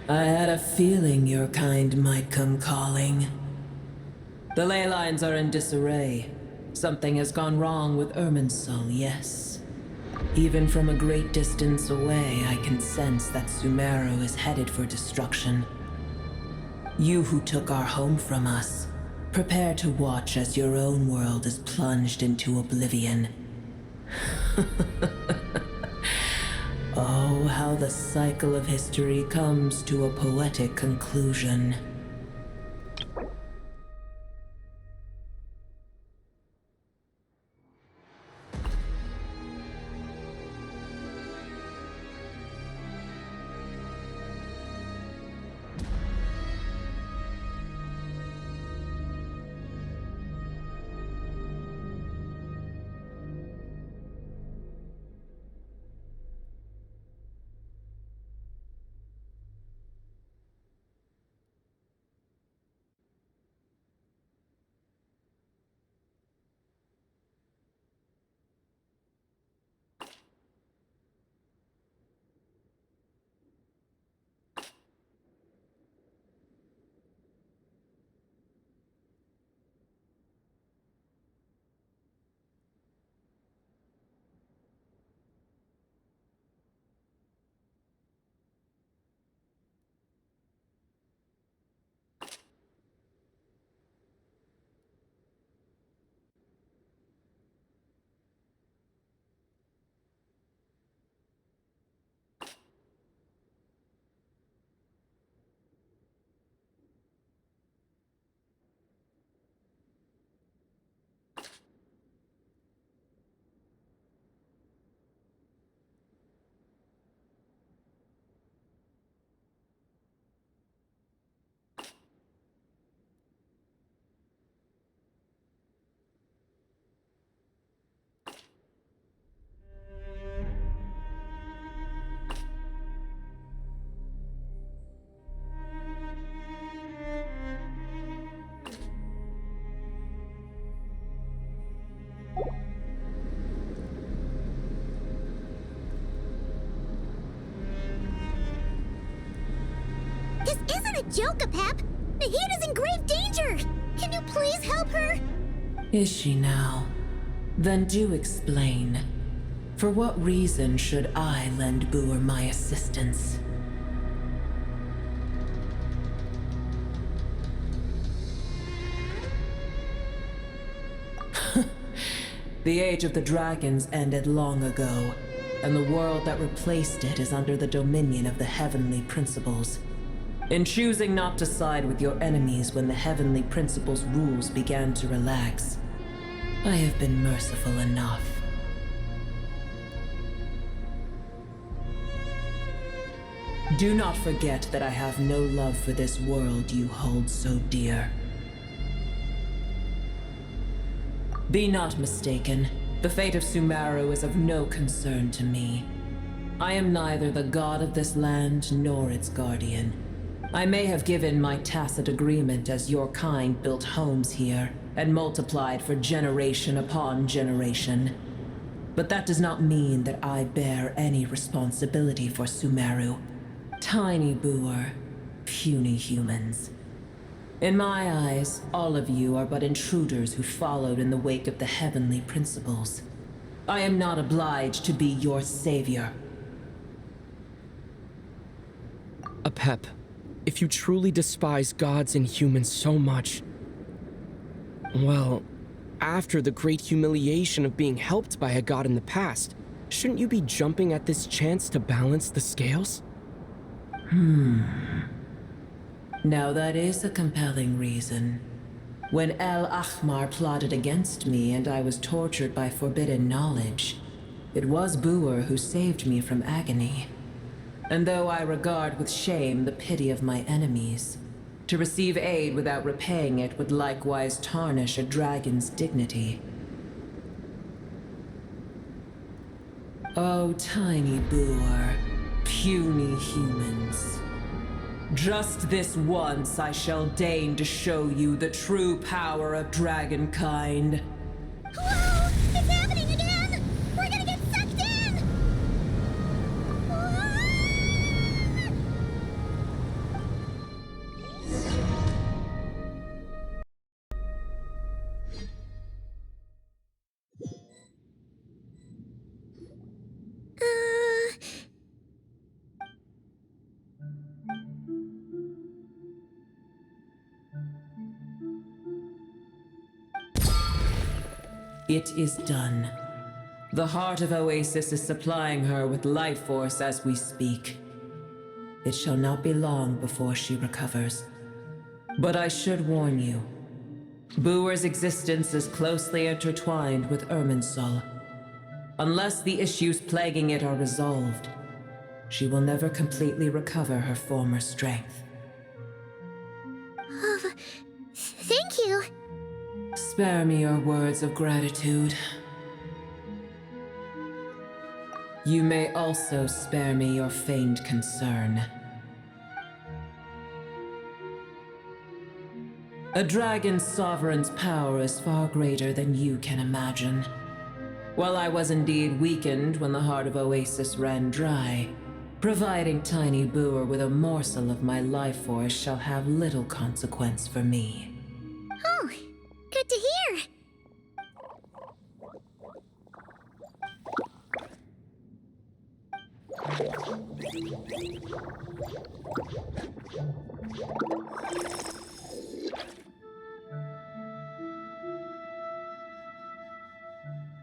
I had a feeling your kind might come calling. The ley lines are in disarray. Something has gone wrong with Irminsul, yes. Even from a great distance away, I can sense that Sumeru is headed for destruction. You who took our home from us, prepare to watch as your own world is plunged into oblivion. Oh, how the cycle of history comes to a poetic conclusion. This isn't a joke, Pep! Nahida's in grave danger! Can you please help her? Is she now? Then do explain. For what reason should I lend Boer my assistance? The age of the dragons ended long ago, and the world that replaced it is under the dominion of the heavenly principles. In choosing not to side with your enemies when the heavenly principles' rules began to relax, I have been merciful enough. Do not forget that I have no love for this world you hold so dear. Be not mistaken. The fate of Sumeru is of no concern to me. I am neither the god of this land nor its guardian. I may have given my tacit agreement as your kind built homes here and multiplied for generation upon generation. But that does not mean that I bear any responsibility for Sumeru. Tiny Boer, puny humans. In my eyes, all of you are but intruders who followed in the wake of the heavenly principles. I am not obliged to be your savior. Apep, if you truly despise gods and humans so much, well, after the great humiliation of being helped by a god in the past, shouldn't you be jumping at this chance to balance the scales? Now that is a compelling reason. When El Ahmar plotted against me and I was tortured by forbidden knowledge, it was Boer who saved me from agony. And though I regard with shame the pity of my enemies, to receive aid without repaying it would likewise tarnish a dragon's dignity. Oh, tiny Boer, puny humans. Just this once I shall deign to show you the true power of dragonkind. Whoa! It's happening again! We're gonna get sucked in! It is done. The heart of Oasis is supplying her with life force as we speak. It shall not be long before she recovers. But I should warn you. Boer's existence is closely intertwined with Irminsul. Unless the issues plaguing it are resolved, she will never completely recover her former strength. Thank you. Spare me your words of gratitude. You may also spare me your feigned concern. A dragon's sovereign's power is far greater than you can imagine. While I was indeed weakened when the heart of Oasis ran dry, providing Tiny Boer with a morsel of my life force shall have little consequence for me. Oh, good to hear.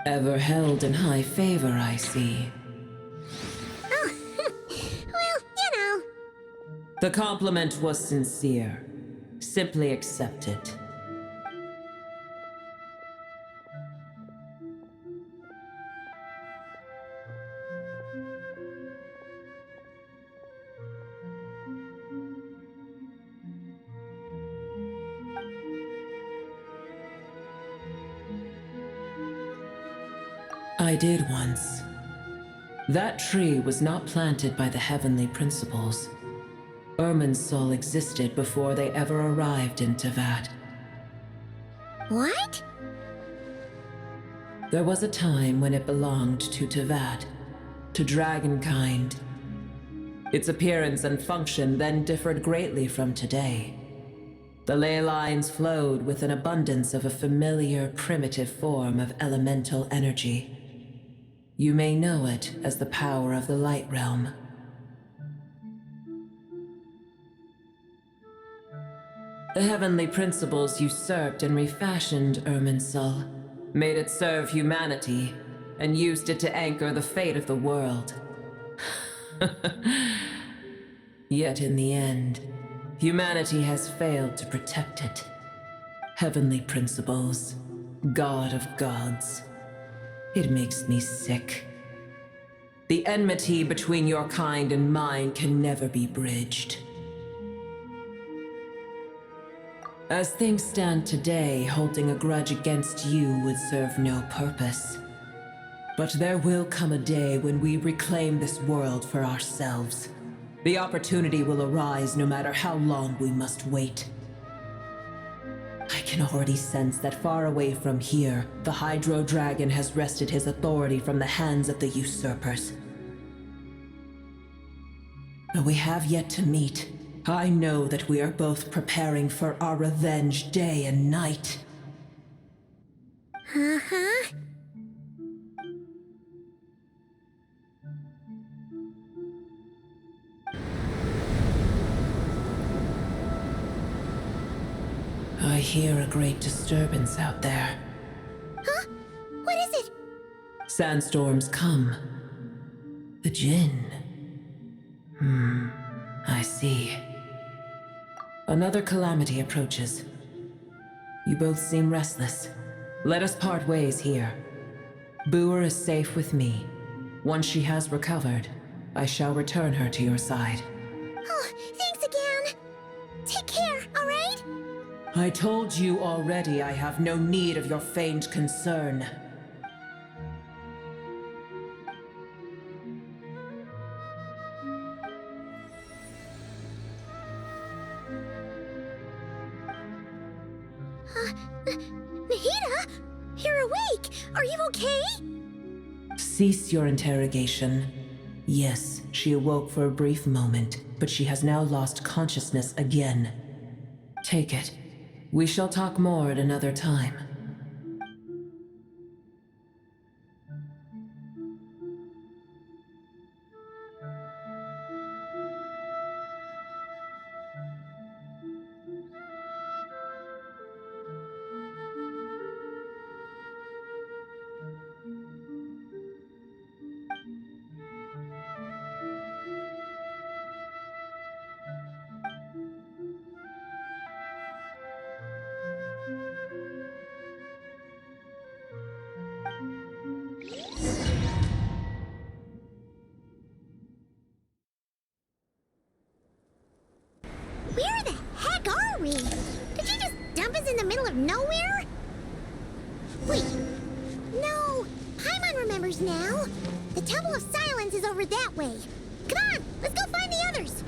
Ever held in high favor, I see. Oh, well, you know. The compliment was sincere. Simply accept it. I did once. That tree was not planted by the heavenly principles. Irminsul existed before they ever arrived in Tevat. What? There was a time when it belonged to Tevat, to dragonkind. Its appearance and function then differed greatly from today. The ley lines flowed with an abundance of a familiar, primitive form of elemental energy. You may know it as the power of the Light Realm. The heavenly principles usurped and refashioned Irminsul, made it serve humanity, and used it to anchor the fate of the world. Yet in the end, humanity has failed to protect it. Heavenly principles, God of gods. It makes me sick. The enmity between your kind and mine can never be bridged. As things stand today, holding a grudge against you would serve no purpose. But there will come a day when we reclaim this world for ourselves. The opportunity will arise no matter how long we must wait. I can already sense that far away from here, the Hydro Dragon has wrested his authority from the hands of the usurpers. Though we have yet to meet, I know that we are both preparing for our revenge day and night. Uh-huh. I hear a great disturbance out there. Huh? What is it? Sandstorms come. The Jinn. I see. Another calamity approaches. You both seem restless. Let us part ways here. Boer is safe with me. Once she has recovered, I shall return her to your side. Oh, thanks again. Take care, alright? I told you already I have no need of your feigned concern. Nahida? You're awake! Are you okay? Cease your interrogation. Yes, she awoke for a brief moment, but she has now lost consciousness again. Take it. We shall talk more at another time. Where the heck are we? Did you just dump us in the middle of nowhere? Wait. No. Paimon remembers now. The Temple of Silence is over that way. Come on, let's go find the others.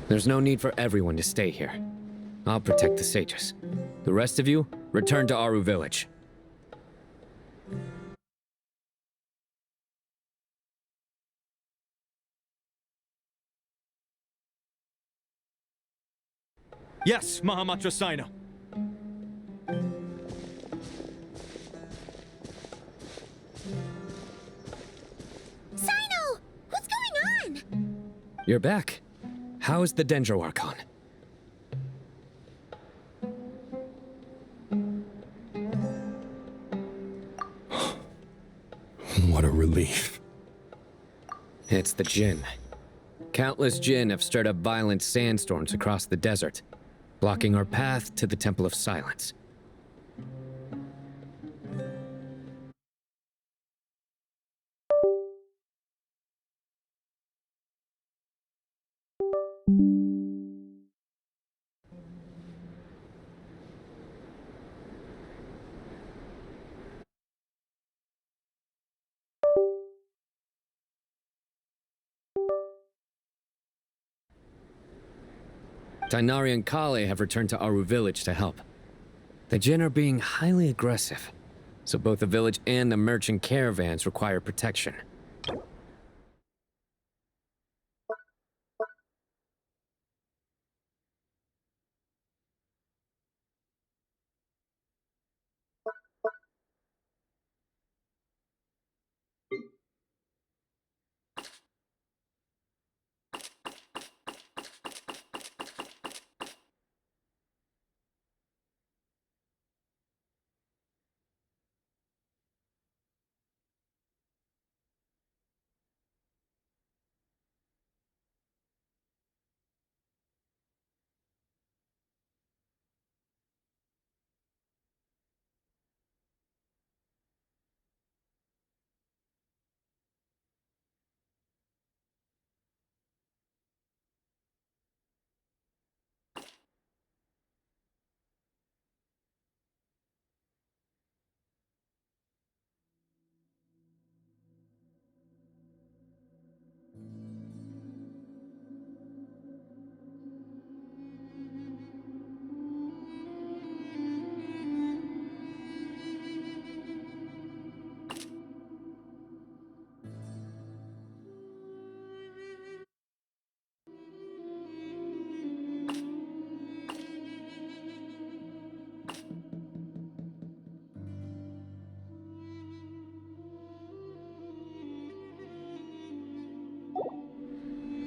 There's no need for everyone to stay here. I'll protect the sages. The rest of you, return to Aru Village. Yes, Mahamatra Sino. Sino! What's going on? You're back. How's the Dendro Archon? What a relief. It's the Jinn. Countless Jinn have stirred up violent sandstorms across the desert, blocking our path to the Temple of Silence. Tainari and Kale have returned to Aru Village to help. The Jinn are being highly aggressive, so both the village and the merchant caravans require protection.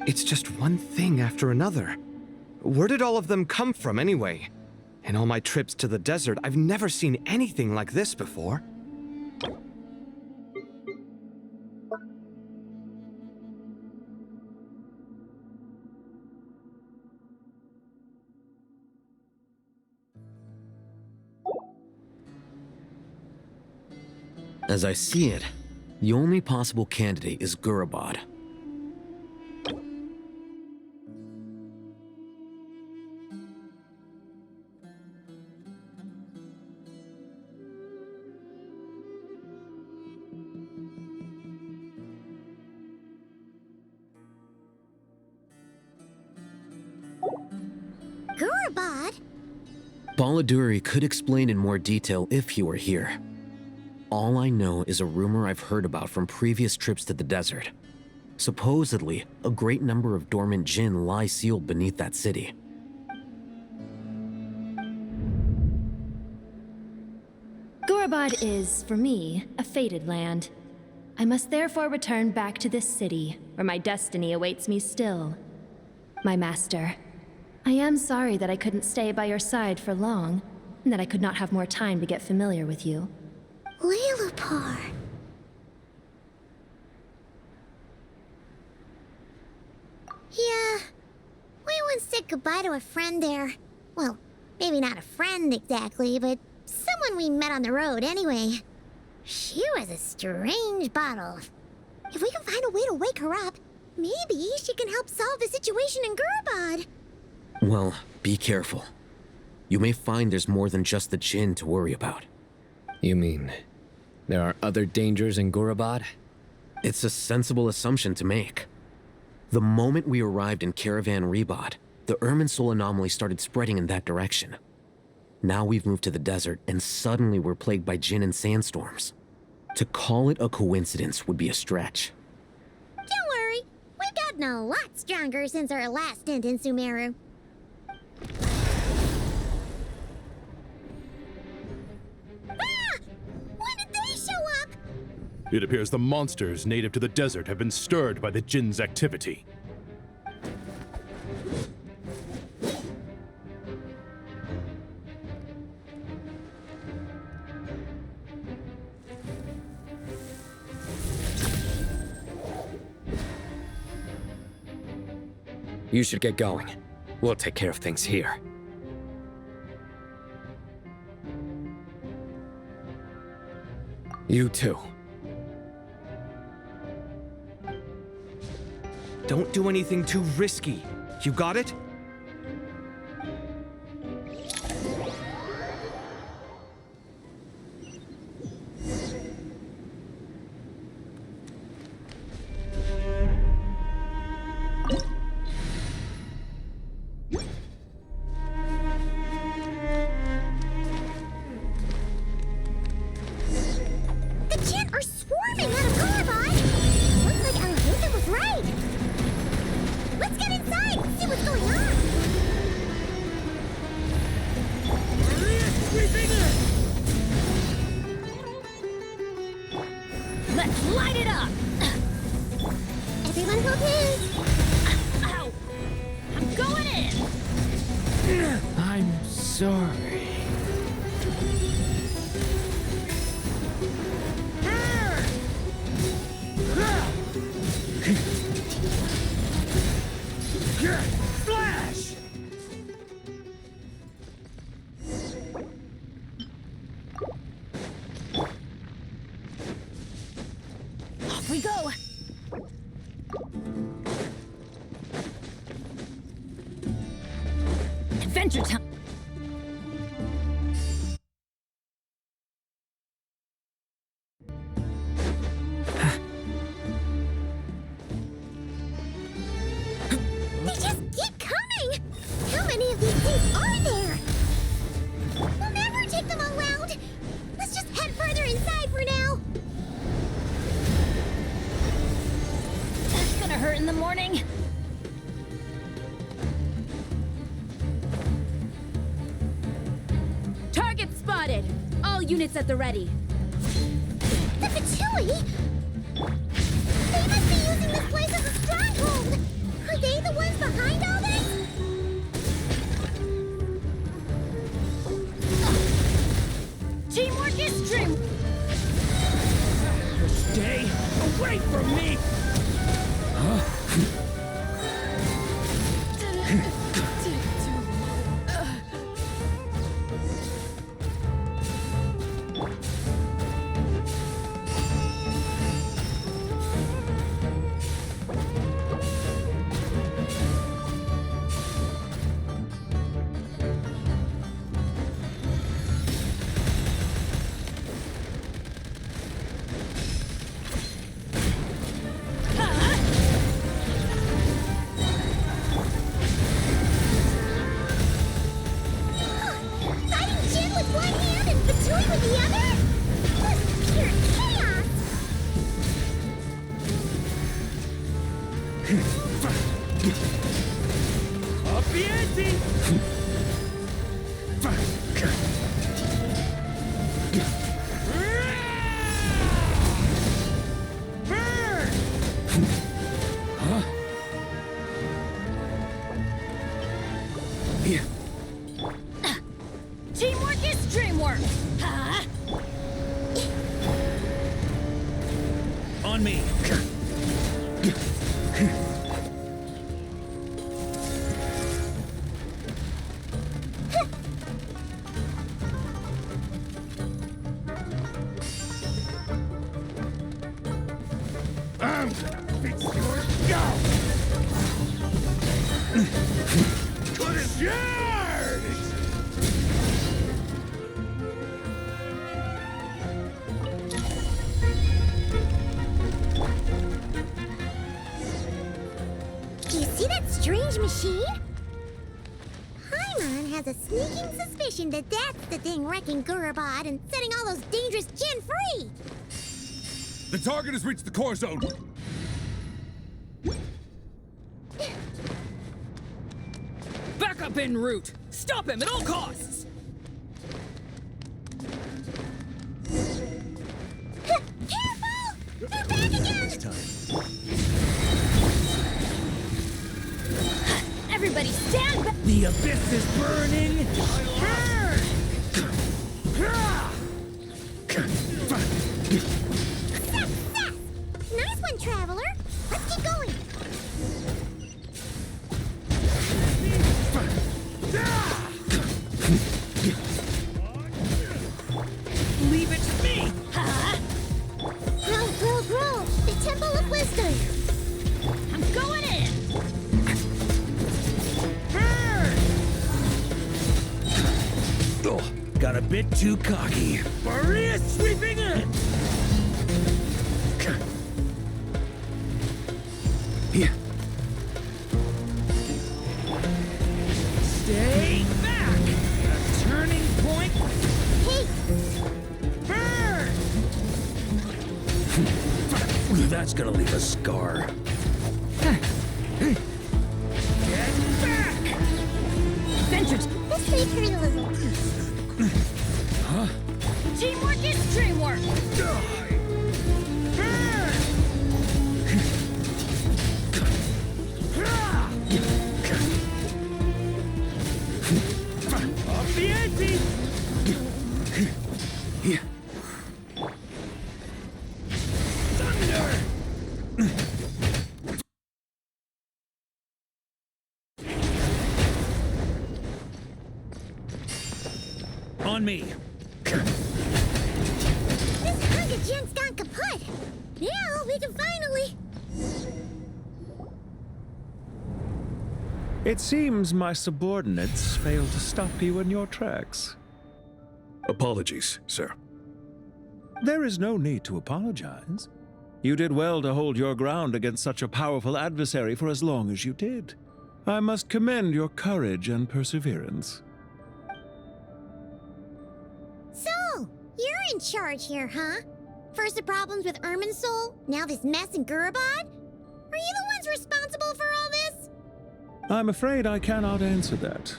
It's just one thing after another. Where did all of them come from anyway? In all my trips to the desert, I've never seen anything like this before. As I see it, the only possible candidate is Gurabad. Gurabad? Baladuri could explain in more detail if he were here. All I know is a rumor I've heard about from previous trips to the desert. Supposedly, a great number of dormant jinn lie sealed beneath that city. Gurabad is, for me, a fated land. I must therefore return back to this city, where my destiny awaits me still. My master, I am sorry that I couldn't stay by your side for long, and that I could not have more time to get familiar with you. Laylapar. Yeah, we once said goodbye to a friend there. Well, maybe not a friend exactly, but someone we met on the road anyway. She was a strange bottle. If we can find a way to wake her up, maybe she can help solve the situation in Gurabad. Well, be careful. You may find there's more than just the jinn to worry about. You mean, there are other dangers in Gurabad? It's a sensible assumption to make. The moment we arrived in Caravan Rebad, the Irminsul anomaly started spreading in that direction. Now we've moved to the desert, and suddenly we're plagued by jinn and sandstorms. To call it a coincidence would be a stretch. Don't worry, we've gotten a lot stronger since our last stint in Sumeru. Ah! When did they show up? It appears the monsters native to the desert have been stirred by the jinn's activity. You should get going. We'll take care of things here. You too. Don't do anything too risky. You got it? The jinn are swarming out of Gurabad! Looks like Alhazen was right! Let's get inside and see what's going on! Let's light it up! Everyone hold hands! Ow! I'm going in! I'm sorry. Flash! Off we go! Adventure time! They just keep coming! How many of these things are there? We'll never take them all out! Let's just head further inside for now! That's gonna hurt in the morning. Target spotted! All units at the ready. The Fatui! They must be using this place as a stronghold! I great for me! Teamwork is dreamwork! Huh? On me. I'm gonna fix your skull! Good as yours! Do you see that strange machine? Paimon has a sneaking suspicion that that's the thing wrecking Gurabad and setting all those dangerous Jinn free! The target has reached the core zone. Back up en route! Stop him at all costs! Careful! They're back again! Everybody stand back! The abyss is burning! Burn! Success! Nice one, Traveler! Let's keep going! Leave it to me! Huh? Grow! The Temple of Wisdom! I'm going in! Oh, got a bit too cocky. Maria sweeping in! Here. Stay back! A turning point! Hey! Burn! That's gonna leave a scar. Get back! Vengeance! This may hurt a little. Huh? Teamwork is dreamwork! Up the ante! Here. Thunder! On me. This hunk of junk's gone kaput! Now we can finally... It seems my subordinates failed to stop you in your tracks. Apologies, sir. There is no need to apologize. You did well to hold your ground against such a powerful adversary for as long as you did. I must commend your courage and perseverance. So, you're in charge here, huh? First the problems with Irminsul, now this mess in Gurabad? Are you the ones responsible for all this? I'm afraid I cannot answer that.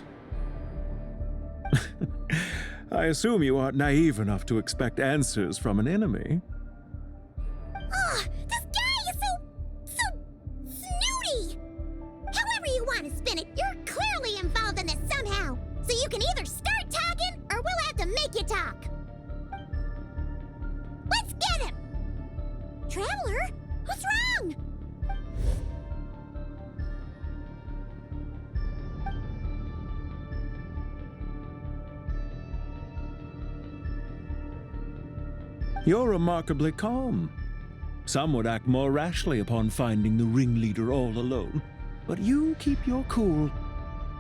I assume you aren't naive enough to expect answers from an enemy. Oh, this guy is so snooty! However you want to spin it, you're clearly involved in this somehow. So you can either start talking, or we'll have to make you talk. Let's get him! Traveler, You're remarkably calm. Some would act more rashly upon finding the ringleader all alone, but you keep your cool.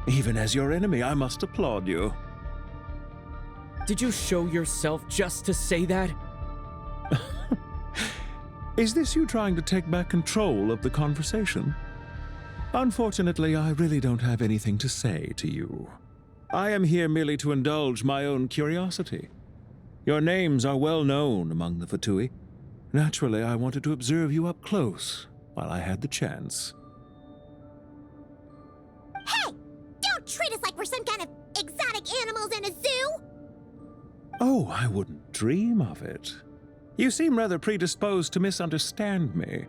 Even as your enemy, I must applaud you. Did you show yourself just to say that? Is this you trying to take back control of the conversation? Unfortunately, I really don't have anything to say to you. I am here merely to indulge my own curiosity. Your names are well known among the Fatui. Naturally, I wanted to observe you up close while I had the chance. Hey! Don't treat us like we're some kind of exotic animals in a zoo! Oh, I wouldn't dream of it. You seem rather predisposed to misunderstand me.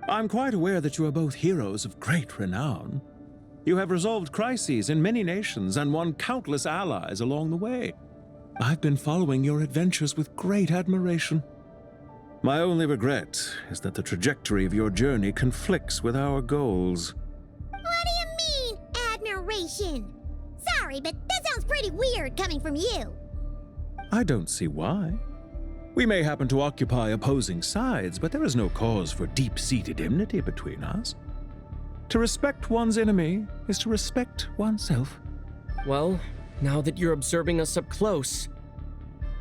I'm quite aware that you are both heroes of great renown. You have resolved crises in many nations and won countless allies along the way. I've been following your adventures with great admiration. My only regret is that the trajectory of your journey conflicts with our goals. What do you mean, admiration? Sorry, but that sounds pretty weird coming from you. I don't see why. We may happen to occupy opposing sides, but there is no cause for deep-seated enmity between us. To respect one's enemy is to respect oneself. Well, now that you're observing us up close,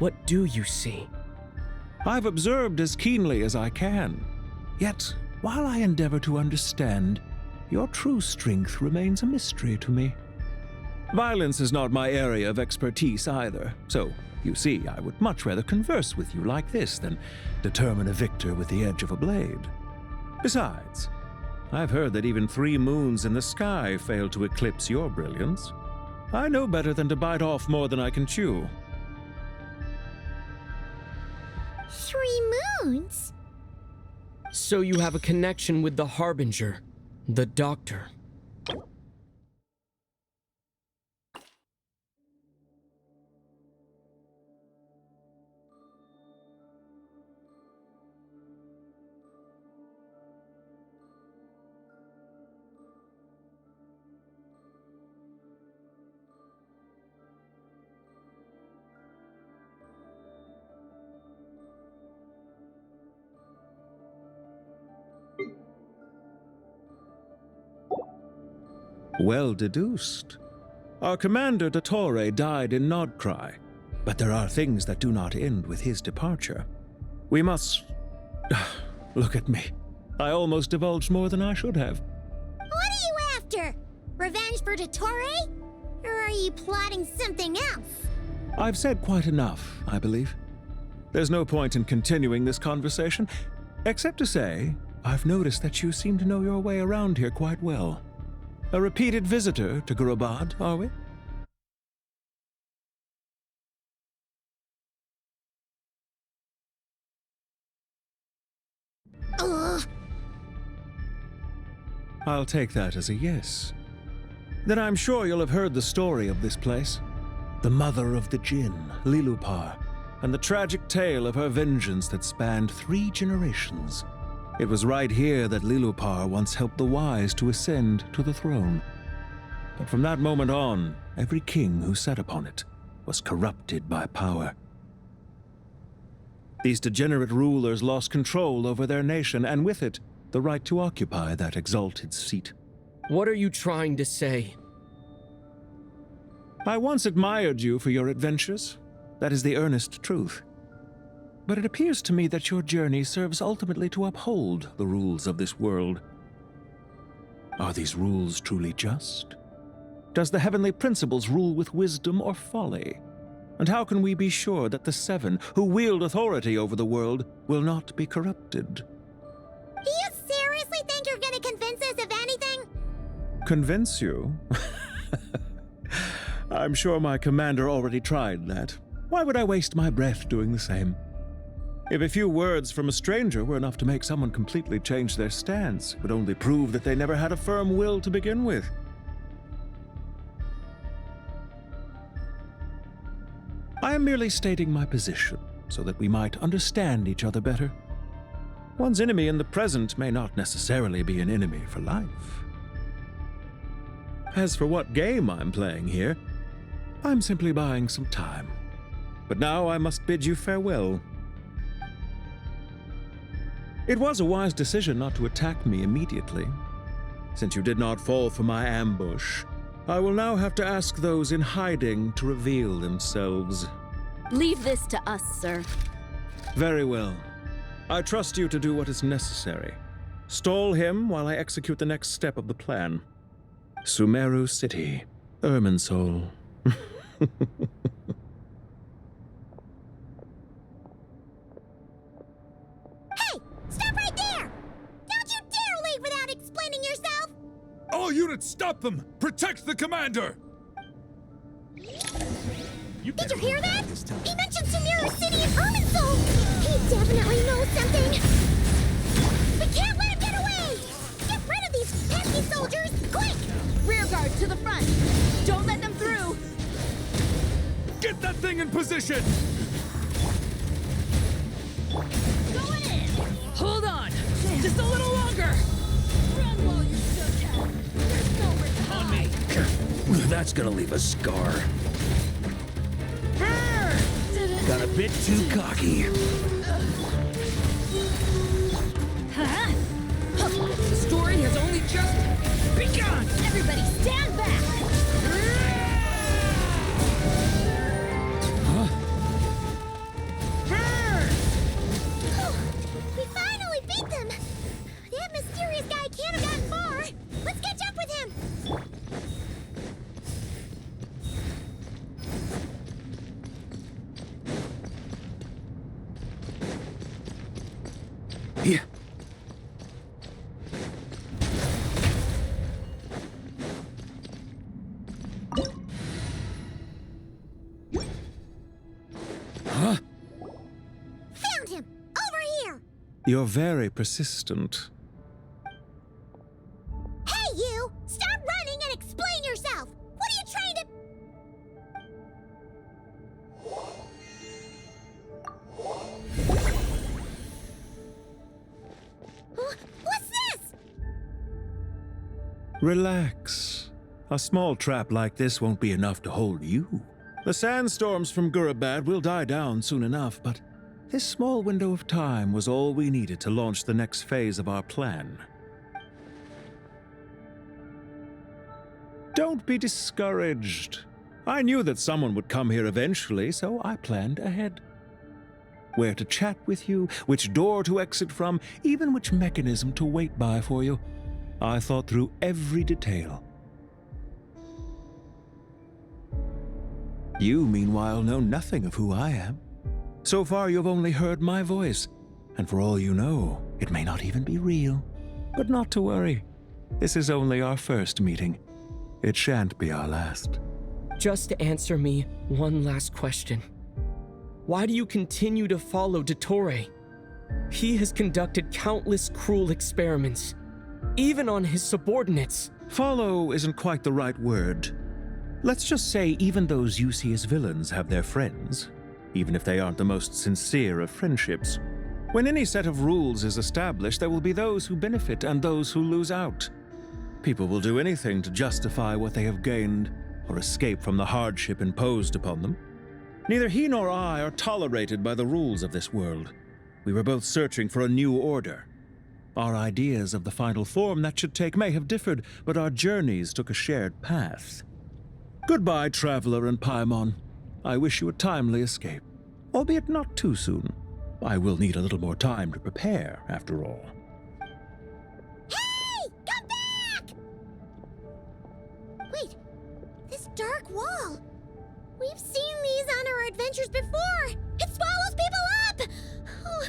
what do you see? I've observed as keenly as I can. Yet, while I endeavor to understand, your true strength remains a mystery to me. Violence is not my area of expertise either, so you see, I would much rather converse with you like this than determine a victor with the edge of a blade. Besides, I've heard that even 3 moons in the sky fail to eclipse your brilliance. I know better than to bite off more than I can chew. 3 moons? So you have a connection with the Harbinger, the Doctor. Well deduced. Our commander, Dottore, died in Nodcry, but there are things that do not end with his departure. We must... Look at me. I almost divulged more than I should have. What are you after? Revenge for Dottore? Or are you plotting something else? I've said quite enough, I believe. There's no point in continuing this conversation, except to say, I've noticed that you seem to know your way around here quite well. A repeated visitor to Gurabad, are we? Ugh. I'll take that as a yes. Then I'm sure you'll have heard the story of this place. The mother of the Jinn, Lilupar, and the tragic tale of her vengeance that spanned 3 generations. It was right here that Lilupar once helped the wise to ascend to the throne. But from that moment on, every king who sat upon it was corrupted by power. These degenerate rulers lost control over their nation, and with it, the right to occupy that exalted seat. What are you trying to say? I once admired you for your adventures. That is the earnest truth. But it appears to me that your journey serves ultimately to uphold the rules of this world. Are these rules truly just? Does the heavenly principles rule with wisdom or folly? And how can we be sure that the 7 who wield authority over the world will not be corrupted? Do you seriously think you're gonna convince us of anything? Convince you? I'm sure my commander already tried that. Why would I waste my breath doing the same? If a few words from a stranger were enough to make someone completely change their stance, it would only prove that they never had a firm will to begin with. I am merely stating my position, so that we might understand each other better. One's enemy in the present may not necessarily be an enemy for life. As for what game I'm playing here, I'm simply buying some time. But now I must bid you farewell. It was a wise decision not to attack me immediately. Since you did not fall for my ambush, I will now have to ask those in hiding to reveal themselves. Leave this to us, sir. Very well. I trust you to do what is necessary. Stall him while I execute the next step of the plan. Sumeru City, Irminsul. Stop right there! Don't you dare leave without explaining yourself! All units, stop them! Protect the commander! Did you hear that? He mentioned Sumeru City and Irminsul! He definitely knows something! We can't let him get away! Get rid of these pesky soldiers, quick! Rear guard to the front! Don't let them through! Get that thing in position! Going in! Hold on! Just a little longer! Run while you still can! There's nowhere to hide! On me! That's gonna leave a scar. Got a bit too cocky. Huh? The story has only just begun! Everybody stand back! We finally beat them! That mysterious guy can't have gotten far! Let's catch up with him! Yeah. Huh? Found him! Over here! You're very persistent. Hey, you! Stop running and explain yourself! What are you trying to... What's this? Relax. A small trap like this won't be enough to hold you. The sandstorms from Gurabad will die down soon enough, but this small window of time was all we needed to launch the next phase of our plan. Don't be discouraged. I knew that someone would come here eventually, so I planned ahead. Where to chat with you, which door to exit from, even which mechanism to wait by for you. I thought through every detail. You, meanwhile, know nothing of who I am. So far, you've only heard my voice, and for all you know, it may not even be real. But not to worry. This is only our first meeting. It shan't be our last. Just answer me one last question. Why do you continue to follow Dottore? He has conducted countless cruel experiments, even on his subordinates. Follow isn't quite the right word. Let's just say even those you see as villains have their friends, even if they aren't the most sincere of friendships. When any set of rules is established, there will be those who benefit and those who lose out. People will do anything to justify what they have gained or escape from the hardship imposed upon them. Neither he nor I are tolerated by the rules of this world. We were both searching for a new order. Our ideas of the final form that should take may have differed, but our journeys took a shared path. Goodbye, Traveler and Paimon. I wish you a timely escape, albeit not too soon. I will need a little more time to prepare, after all. Hey! Come back! Wait, this dark wall. We've seen these on our adventures before. It swallows people up! Oh,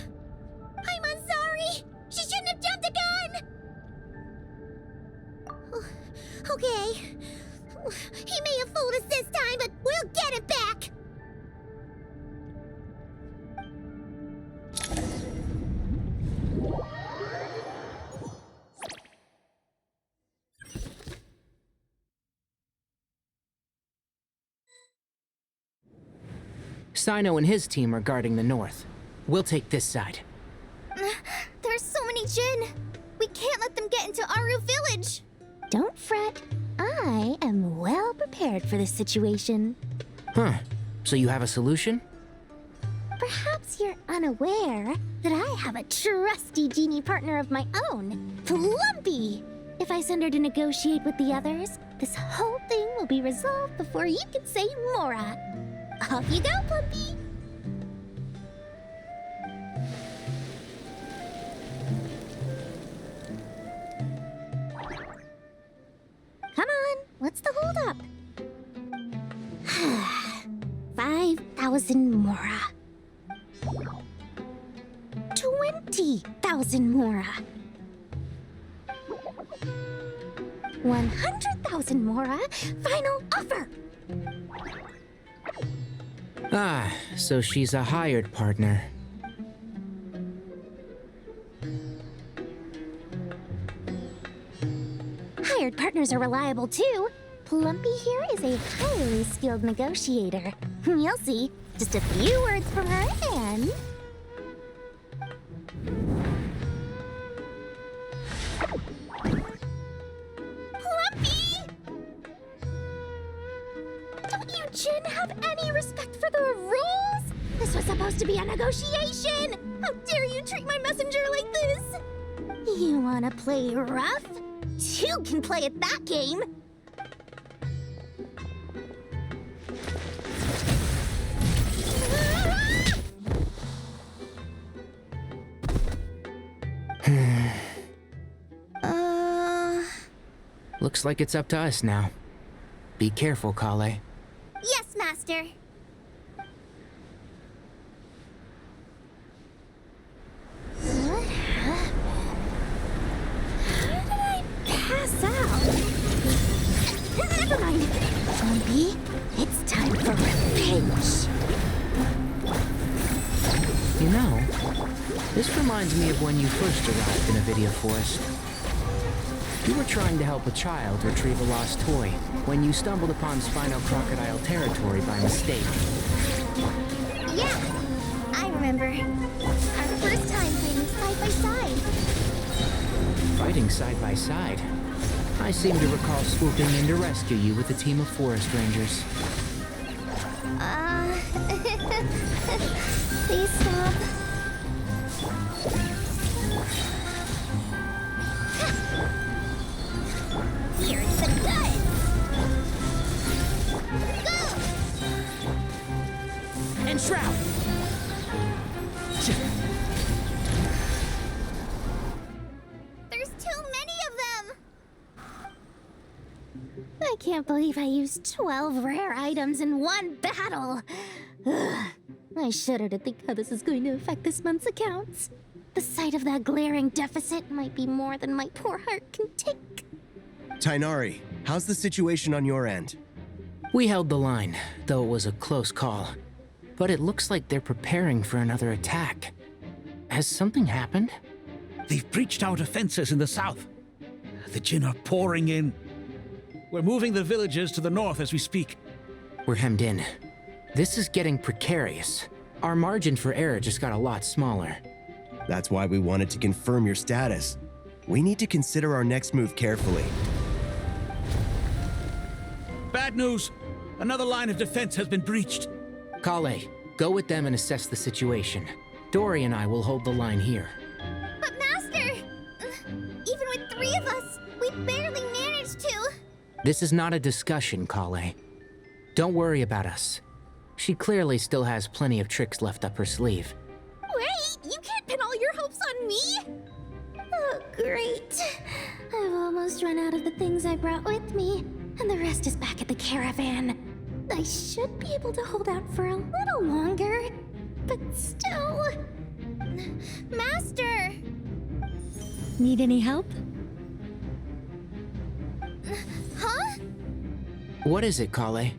I'm sorry. She shouldn't have jumped the gun! Oh, okay. He may have fooled us this time, but we'll get it back! Sino and his team are guarding the north. We'll take this side. There's so many Jin. We can't let them get into Aru Village. Don't fret. I am well prepared for this situation. Huh. So you have a solution? Perhaps you're unaware that I have a trusty genie partner of my own, Plumpy. If I send her to negotiate with the others, this whole thing will be resolved before you can say Mora. Off you go, Plumpy. Come on, what's the holdup? 5,000 Mora. 20,000 Mora. 100,000 Mora. Final offer. Ah, so she's a hired partner. Hired partners are reliable too. Plumpy here is a highly skilled negotiator. You'll see. Just a few words from her and... Plumpy! Don't you, Jin, have any respect for the rules? This was supposed to be a negotiation! How dare you treat my messenger like this? You wanna play rough? Two can play at that game! Looks like it's up to us now. Be careful, Kale. Yes, Master. What happened? How did I pass out? Never mind. Plumpy, it's time for revenge. You know, this reminds me of when you first arrived in Avidia Forest. You were trying to help a child retrieve a lost toy when you stumbled upon Spino Crocodile territory by mistake. Yeah, I remember. Our first time fighting side by side. Fighting side by side? I seem to recall swooping in to rescue you with a team of forest rangers. Please stop. Here's the goods! Go! And Shroud! There's too many of them! I can't believe I used 12 rare items in one battle. Ugh. I shudder to think how this is going to affect this month's accounts. The sight of that glaring deficit might be more than my poor heart can take. Tainari, how's the situation on your end? We held the line, though it was a close call. But it looks like they're preparing for another attack. Has something happened? They've breached our defenses in the south. The Jin are pouring in. We're moving the villagers to the north as we speak. We're hemmed in. This is getting precarious. Our margin for error just got a lot smaller. That's why we wanted to confirm your status. We need to consider our next move carefully. Bad news! Another line of defense has been breached. Kale, go with them and assess the situation. Dory and I will hold the line here. But Master! Even with 3 of us, we barely managed to. This is not a discussion, Kale. Don't worry about us. She clearly still has plenty of tricks left up her sleeve. Wait, you can't pin all your hopes on me! Oh, great. I've almost run out of the things I brought with me, and the rest is back at the caravan. I should be able to hold out for a little longer, but still... Master! Need any help? Huh? What is it, Kale?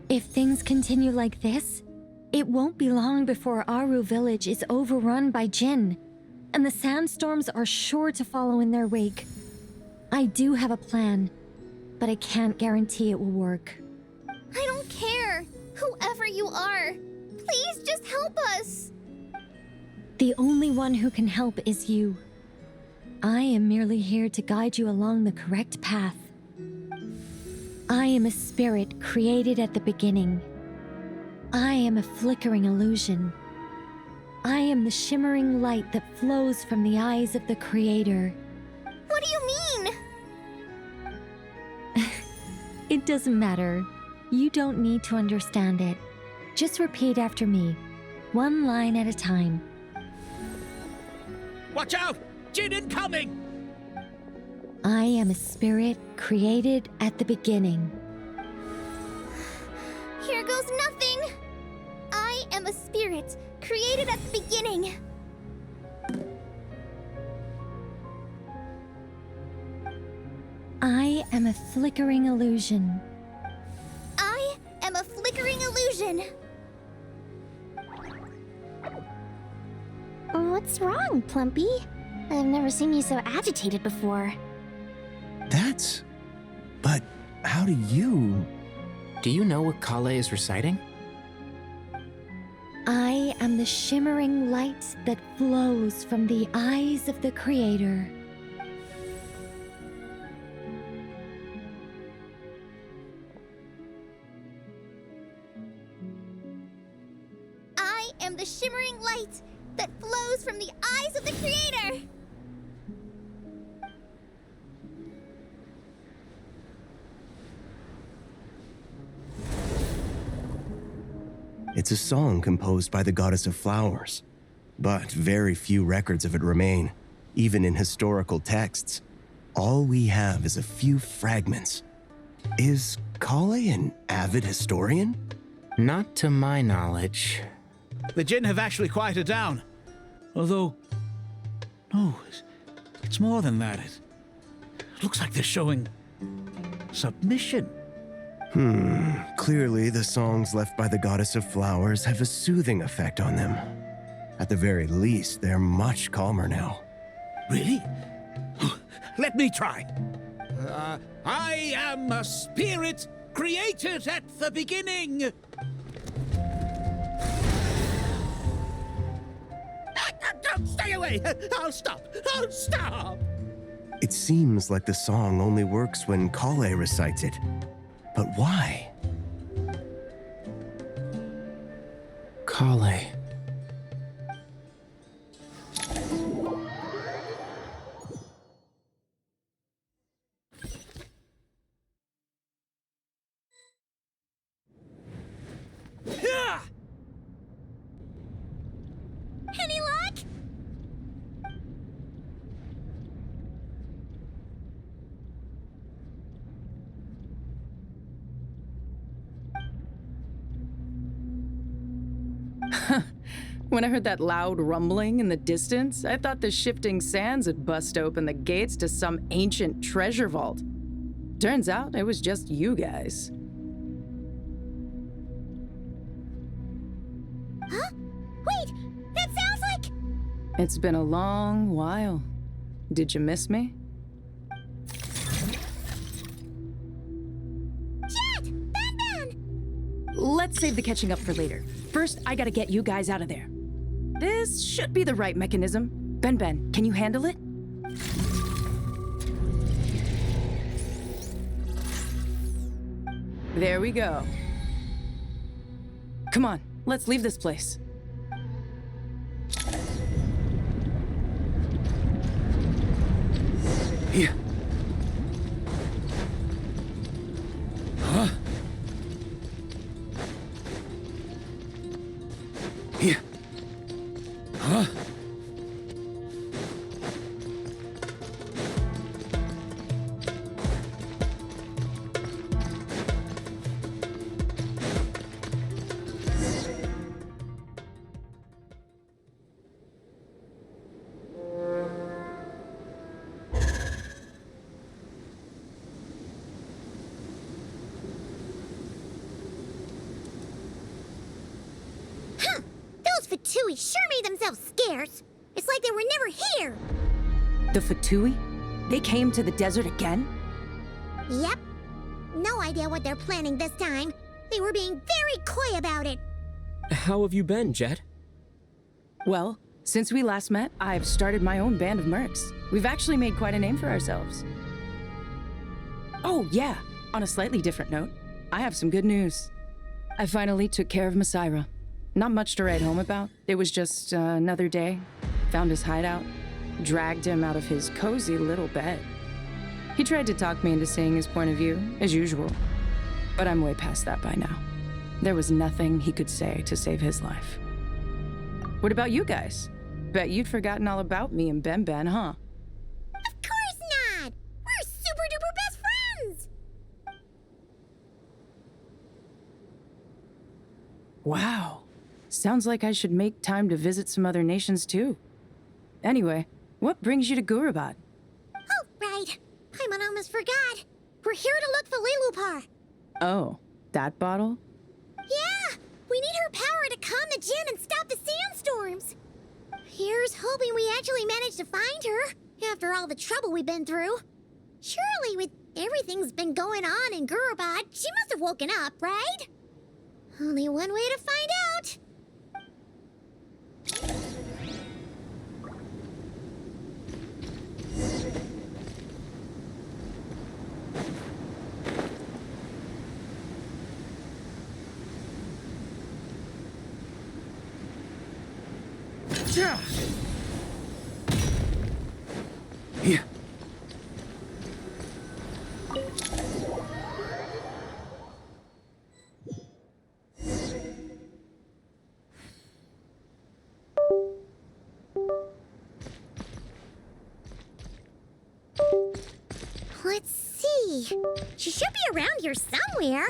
If things continue like this, it won't be long before Aru village is overrun by Jin, and the sandstorms are sure to follow in their wake. I do have a plan, but I can't guarantee it will work. I don't care. Whoever you are, please just help us. The only one who can help is you. I am merely here to guide you along the correct path. I am a spirit created at the beginning. I am a flickering illusion, I am the shimmering light that flows from the eyes of the Creator. What do you mean? It doesn't matter. You don't need to understand it. Just repeat after me, one line at a time. Watch out! Jin incoming! I am a spirit created at the beginning. Here goes nothing! I am a spirit created at the beginning. I am a flickering illusion. I am a flickering illusion. What's wrong, Plumpy? I've never seen you so agitated before. But how do you... Do you know what Kale is reciting? I am the shimmering light that flows from the eyes of the Creator. I am the shimmering light that flows from the eyes of the Creator! It's a song composed by the goddess of flowers, but very few records of it remain, even in historical texts. All we have is a few fragments. Is Kale an avid historian? Not to my knowledge. The Jinn have actually quieted down. Although, no, it's more than that. It looks like they're showing submission. Clearly the songs left by the goddess of flowers have a soothing effect on them. At the very least, they're much calmer now. Really? Let me try. I am a spirit created at the beginning. Stay away! I'll stop! I'll stop! It seems like the song only works when Kale recites it. But why? Kale. Any luck? When I heard that loud rumbling in the distance, I thought the shifting sands had bust open the gates to some ancient treasure vault. Turns out it was just you guys. Huh? Wait! That sounds like... It's been a long while. Did you miss me? Jet! Ben! Let's save the catching up for later. First, I gotta get you guys out of there. This should be the right mechanism. Ben, can you handle it? There we go. Come on, let's leave this place. Here. Huh? Here. Huh? Those Fatui sure made themselves scarce. It's like they were never here. The Fatui? They came to the desert again? Yep. No idea what they're planning this time. They were being very coy about it. How have you been, Jet? Well, since we last met, I've started my own band of mercs. We've actually made quite a name for ourselves. Oh, yeah. On a slightly different note, I have some good news. I finally took care of Masaira. Not much to write home about. It was just another day. Found his hideout, dragged him out of his cozy little bed. He tried to talk me into seeing his point of view, as usual. But I'm way past that by now. There was nothing he could say to save his life. What about you guys? Bet you'd forgotten all about me and Ben, huh? Of course not! We're super duper best friends! Wow. Sounds like I should make time to visit some other nations too. Anyway, what brings you to Gurabad? Oh, right. Paimon almost forgot. We're here to look for Lilupar. Oh, that bottle? Yeah! We need her power to calm the Jinn and stop the sandstorms. Here's hoping we actually manage to find her, after all the trouble we've been through. Surely, with everything's been going on in Gurabad, she must have woken up, right? Only one way to find out. Yeah. Let's see. She should be around here somewhere.